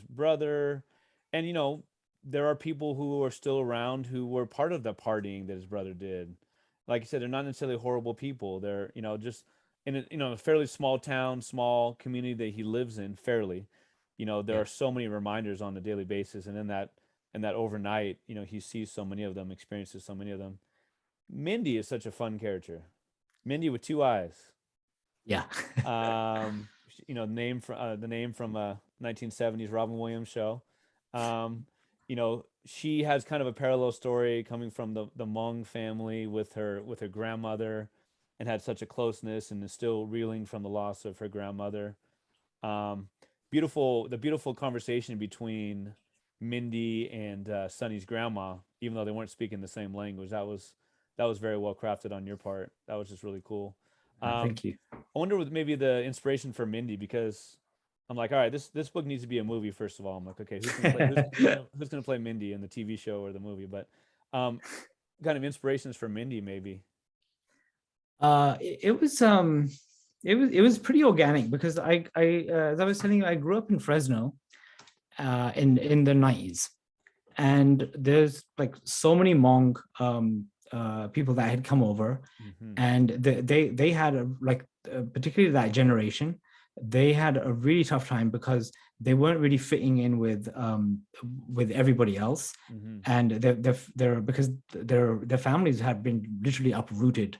brother, and, you know, there are people who are still around who were part of the partying that his brother did. Like you said, they're not necessarily horrible people. They're, you know, just in a, you know, a fairly small town, small community that he lives in, fairly, you know, there are so many reminders on a daily basis, and in that overnight, you know, he sees so many of them, experiences so many of them. Mindy is such a fun character. Mindy with two eyes. Yeah. You know, the name from a 1970s Robin Williams show. You know, she has kind of a parallel story coming from the Hmong family with her grandmother, and had such a closeness, and is still reeling from the loss of her grandmother. The beautiful conversation between Mindy and Sonny's grandma, even though they weren't speaking the same language. That was very well crafted on your part. That was just really cool. Thank you. I wonder what maybe the inspiration for Mindy, because I'm like, all right, this book needs to be a movie. First of all, I'm like, okay, who's gonna play Mindy in the TV show or the movie? But kind of inspirations for Mindy, maybe. It was pretty organic, because I as I was telling you, I grew up in Fresno in the 90s, and there's like so many Hmong people that had come over, and they had particularly that generation, they had a really tough time because they weren't really fitting in with everybody else, and because their families had been literally uprooted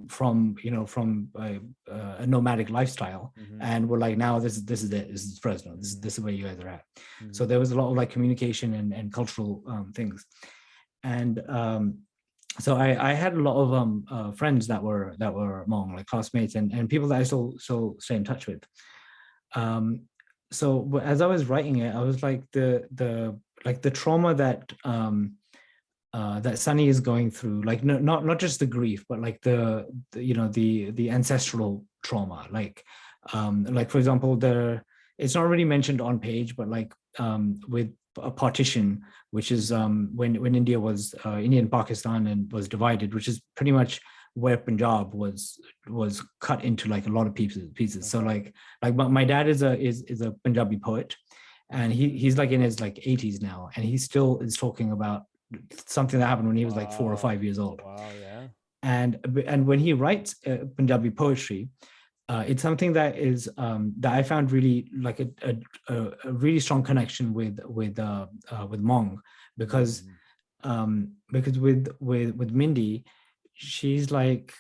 from a nomadic lifestyle, and we're like, now this is it, this is Fresno, this is where you guys are at. So there was a lot of like communication and cultural things, and so I had a lot of friends that were Hmong, like classmates and people that I still stay in touch with. so as I was writing it, I was like the trauma that that Sunny is going through, like not just the grief, but like the ancestral trauma. Like for example, it's not really mentioned on page, but like with a partition, which is when India was India and Pakistan and was divided, which is pretty much where Punjab was cut into like a lot of pieces. So like my dad is a Punjabi poet, and he's like in his like 80s now, and he still is talking about something that happened when he was like 4 or 5 years old. Wow, yeah. And when he writes Punjabi poetry, it's something that is that I found really like a really strong connection with Mong, because with Mindy, she's like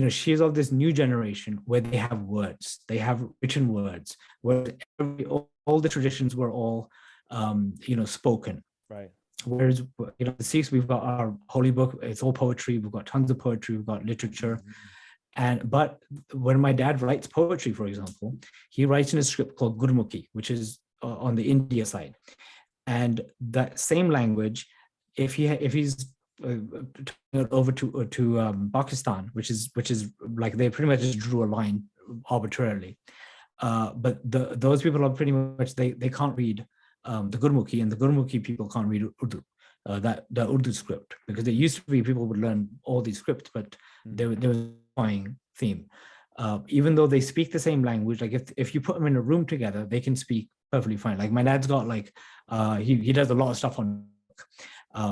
she's of this new generation where they have words, they have written words, where all the traditions were all spoken. Right. Whereas the Sikhs, we've got our holy book, it's all poetry, we've got tons of poetry, we've got literature. But when my dad writes poetry, for example, he writes in a script called Gurmukhi, which is on the India side. And that same language, if he's over to Pakistan, which is like they pretty much just drew a line arbitrarily. But those people are pretty much they can't read the Gurmukhi, and the Gurmukhi people can't read Urdu, the Urdu script, because it used to be people would learn all these scripts, but there was a defining theme. Even though they speak the same language, like if you put them in a room together, they can speak perfectly fine. Like my dad's got like he does a lot of stuff on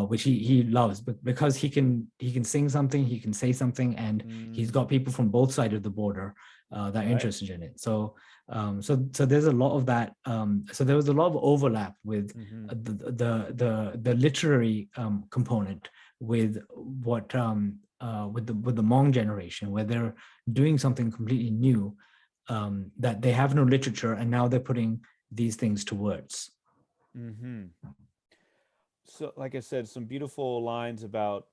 which he loves, but because he can sing something, he can say something, and he's got people from both sides of the border that are interested in it. So there's a lot of that. So there was a lot of overlap with the literary component with what with the Hmong generation, where they're doing something completely new, that they have no literature, and now they're putting these things to words. So like I said, some beautiful lines about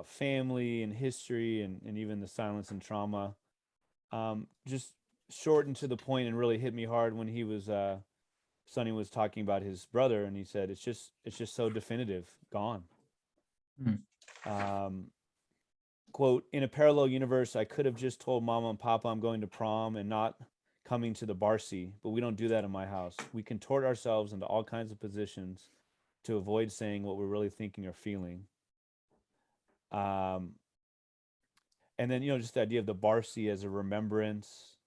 family and history, and even the silence and trauma. Just short and to the point, and really hit me hard when he was Sonny was talking about his brother, and he said it's just so definitive, gone. Quote, in a parallel universe, I could have just told Mama and Papa I'm going to prom and not coming to the Barsi, but we don't do that in my house. We contort ourselves into all kinds of positions to avoid saying what we're really thinking or feeling. And then, just the idea of the Barsi as a remembrance.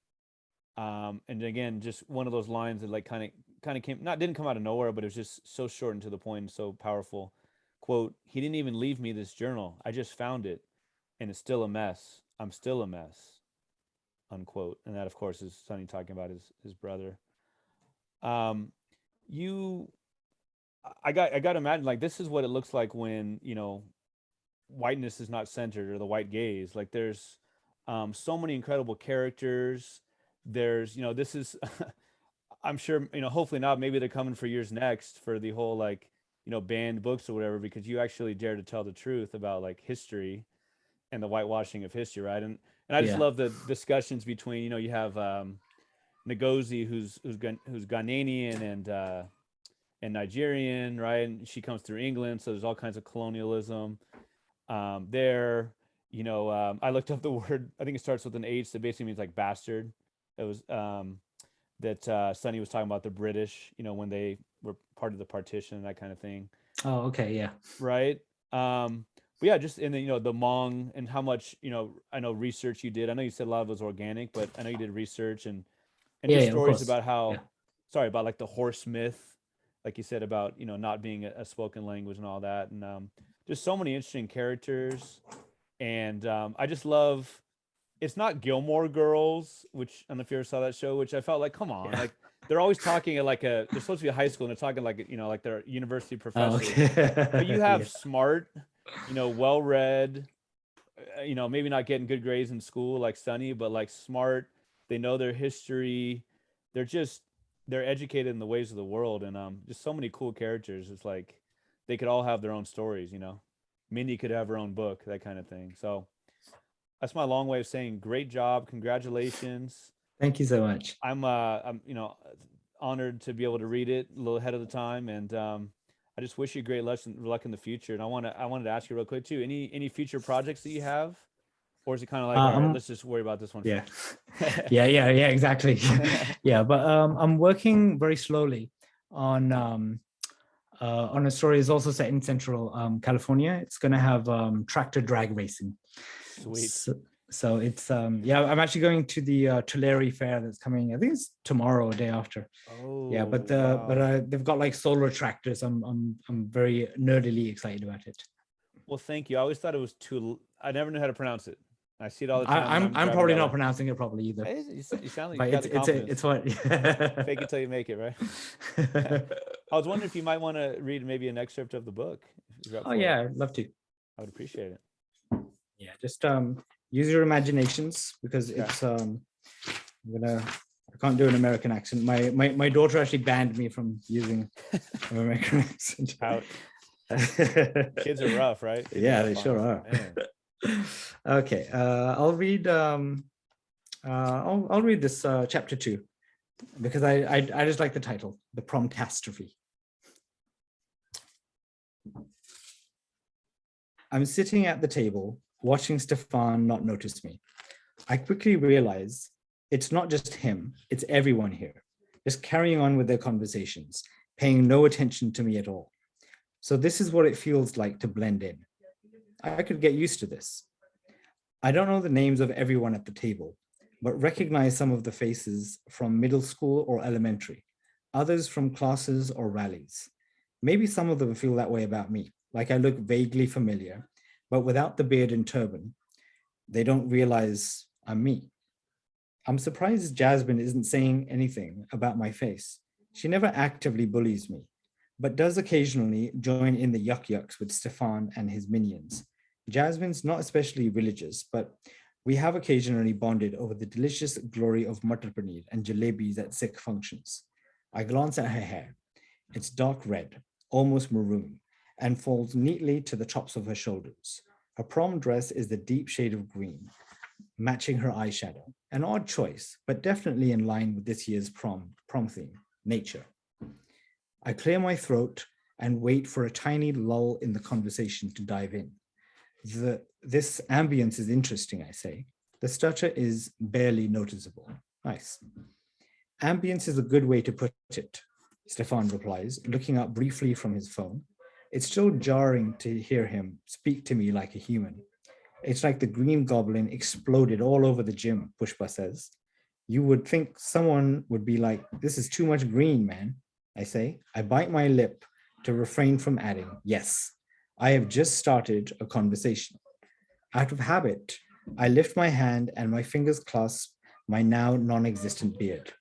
And again, just one of those lines that like kind of didn't come out of nowhere, but it was just so short and to the point and so powerful. Quote, he didn't even leave me this journal. I just found it, and it's still a mess. I'm still a mess. Unquote. And that, of course, is Sonny talking about his brother. I got to imagine, like, this is what it looks like when whiteness is not centered, or the white gaze. Like, there's so many incredible characters. There's this is I'm sure hopefully not, maybe they're coming for years next for the whole like banned books or whatever, because you actually dare to tell the truth about like history and the whitewashing of history, right? And I just love the discussions between you have Ngozi, who's Ghanaian and Nigerian, right? And she comes through England, so there's all kinds of colonialism there. I looked up the word. I think it starts with an H that basically means like bastard. It was that Sonny was talking about the British, when they were part of the partition and that kind of thing. Oh, okay, yeah. Right. But yeah, just in the the Hmong, and how much I know research you did. I know you said a lot of it was organic, but I know you did research and just stories about how about like the horse myth, like you said, about not being a spoken language and all that, and just so many interesting characters. And I just love, it's not Gilmore Girls, which I don't know if you ever saw that show, which I felt like, come on, like they're always talking at like they're supposed to be a high school and they're talking like like they're university professors. But you have smart, well-read, maybe not getting good grades in school like Sonny, but like smart. They know their history. They're educated in the ways of the world, and just so many cool characters. It's like they could all have their own stories. Mindy could have her own book, that kind of thing. So that's my long way of saying great job, congratulations. Thank you so much. I'm honored to be able to read it a little ahead of the time, and I just wish you great luck in the future. And I wanted to ask you real quick too. Any future projects that you have, or is it kind of like, all right, let's just worry about this one yeah. first? Yeah, exactly. Yeah, but I'm working very slowly on a story is also set in Central California. It's going to have tractor drag racing. Sweet. So it's I'm actually going to the Tulare Fair that's coming. I think it's tomorrow or day after. Oh yeah, but wow. they've got like solar tractors. I'm very nerdily excited about it. Well, thank you. I always thought it was too. I never knew how to pronounce it. I see it all the time. I'm probably not pronouncing it properly either. Hey, you sound like But you got the confidence. it's what Fake it till you make it, right? I was wondering if you might want to read maybe an excerpt of the book. Oh yeah, I'd love to. I would appreciate it. Yeah, just use your imaginations, because it's I can't do an American accent. My daughter actually banned me from using an American accent. Kids are rough, right? Yeah, they sure are. Okay, I'll read I'll read this chapter 2, because I just like the title, The Promcatastrophe. I'm sitting at the table watching Stefan not notice me. I quickly realize it's not just him, it's everyone here, just carrying on with their conversations, paying no attention to me at all. So this is what it feels like to blend in. I could get used to this. I don't know the names of everyone at the table, but recognize some of the faces from middle school or elementary, others from classes or rallies. Maybe some of them feel that way about me, like I look vaguely familiar, but without the beard and turban, they don't realize I'm me. I'm surprised Jasmine isn't saying anything about my face. She never actively bullies me, but does occasionally join in the yuck-yucks with Stefan and his minions. Jasmine's not especially religious, but we have occasionally bonded over the delicious glory of matar paneer and jalebis at Sikh functions. I glance at her hair. It's dark red, almost maroon, and falls neatly to the tops of her shoulders. Her prom dress is the deep shade of green, matching her eyeshadow. An odd choice, but definitely in line with this year's prom theme, nature. I clear my throat and wait for a tiny lull in the conversation to dive in. This ambience is interesting, I say. The stutter is barely noticeable. Nice. Ambience is a good way to put it, Stefan replies, looking up briefly from his phone. It's still jarring to hear him speak to me like a human. It's like the green goblin exploded all over the gym, Pushpa says. You would think someone would be like, this is too much green, man, I say. I bite my lip to refrain from adding, yes, I have just started a conversation. Out of habit, I lift my hand and my fingers clasp my now non-existent beard.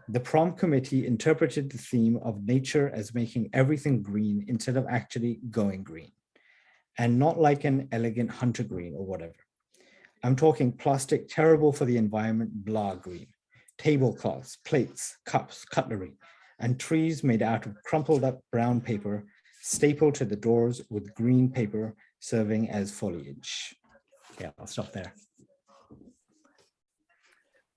The prom committee interpreted the theme of nature as making everything green instead of actually going green, and not like an elegant hunter green or whatever. I'm talking plastic, terrible for the environment, blah green, tablecloths, plates, cups, cutlery, and trees made out of crumpled up brown paper, stapled to the doors with green paper serving as foliage. Yeah, I'll stop there.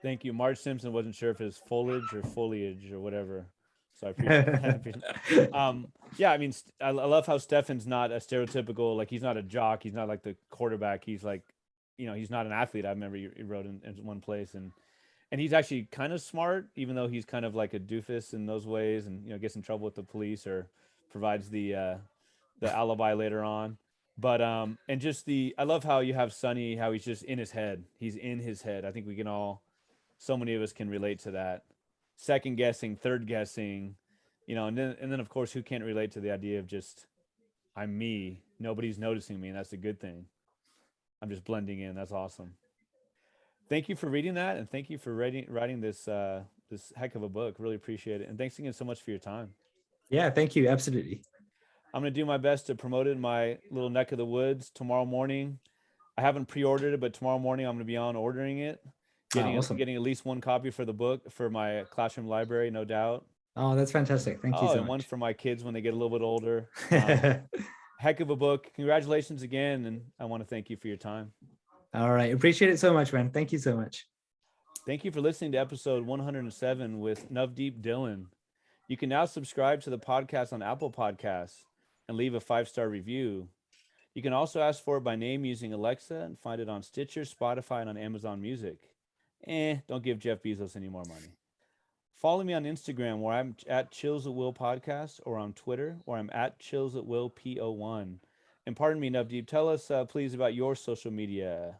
Thank you. Marge Simpson wasn't sure if it's foliage or foliage or whatever. So I appreciate that. Yeah, I mean, I love how Stefan's not a stereotypical, like he's not a jock. He's not like the quarterback. He's like, he's not an athlete. I remember you wrote in one place, and he's actually kind of smart, even though he's kind of like a doofus in those ways, and gets in trouble with the police or provides the alibi later on. But and just I love how you have Sonny, how he's just in his head. He's in his head. I think we can all, so many of us can relate to that. Second guessing, third guessing, and then of course, who can't relate to the idea of just, I'm me, nobody's noticing me, and that's a good thing. I'm just blending in. That's awesome. Thank you for reading that, and thank you for writing this this heck of a book. Really appreciate it, and thanks again so much for your time. Yeah, thank you. Absolutely. I'm gonna do my best to promote it in my little neck of the woods tomorrow morning. I haven't pre-ordered it, but tomorrow morning I'm gonna be on ordering it. Awesome. Getting at least one copy for the book for my classroom library, no doubt. Oh, that's fantastic. Thank you so much. And one for my kids when they get a little bit older. Heck of a book. Congratulations again. And I want to thank you for your time. All right. Appreciate it so much, man. Thank you so much. Thank you for listening to episode 107 with Navdeep Dhillon. You can now subscribe to the podcast on Apple Podcasts and leave a 5-star review. You can also ask for it by name using Alexa and find it on Stitcher, Spotify, and on Amazon Music. Don't give Jeff Bezos any more money. Follow me on Instagram where I'm at Chills at Will Podcast, or on Twitter where I'm at Chills at Will PO1. And pardon me, Navdeep, tell us please about your social media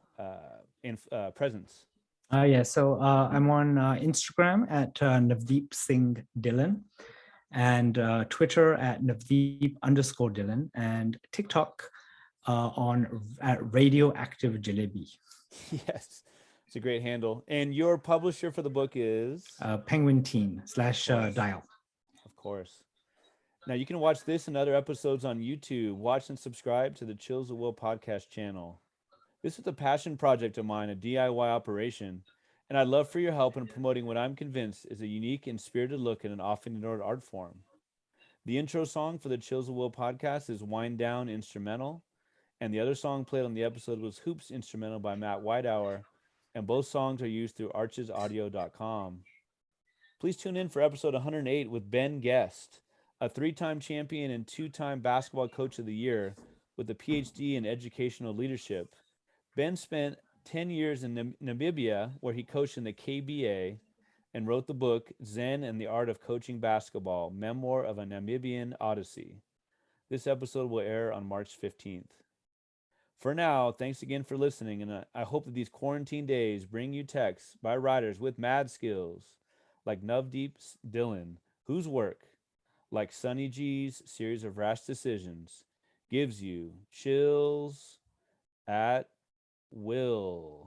presence. I'm on Instagram at Navdeep Singh Dhillon, and Twitter at Navdeep_Dhillon, and TikTok on at Radioactive Jalebi. Yes, it's a great handle. And your publisher for the book is Penguin Teen / Dial. Of course. Now you can watch this and other episodes on YouTube. Watch and subscribe to the Chills at Will podcast channel. This is a passion project of mine, a DIY operation, and I'd love for your help in promoting what I'm convinced is a unique and spirited look at an often ignored art form. The intro song for the Chills at Will podcast is Wind Down Instrumental, and the other song played on the episode was Hoops Instrumental by Matt Whitehour, and both songs are used through archesaudio.com. Please tune in for episode 108 with Ben Guest, a 3-time champion and 2-time basketball coach of the year with a PhD in educational leadership. Ben spent 10 years in Namibia, where he coached in the KBA and wrote the book Zen and the Art of Coaching Basketball, Memoir of a Namibian Odyssey. This episode will air on March 15th. For now, thanks again for listening, and I hope that these quarantine days bring you texts by writers with mad skills like Navdeep Dhillon, whose work, like Sunny G's series of rash decisions, gives you chills at will.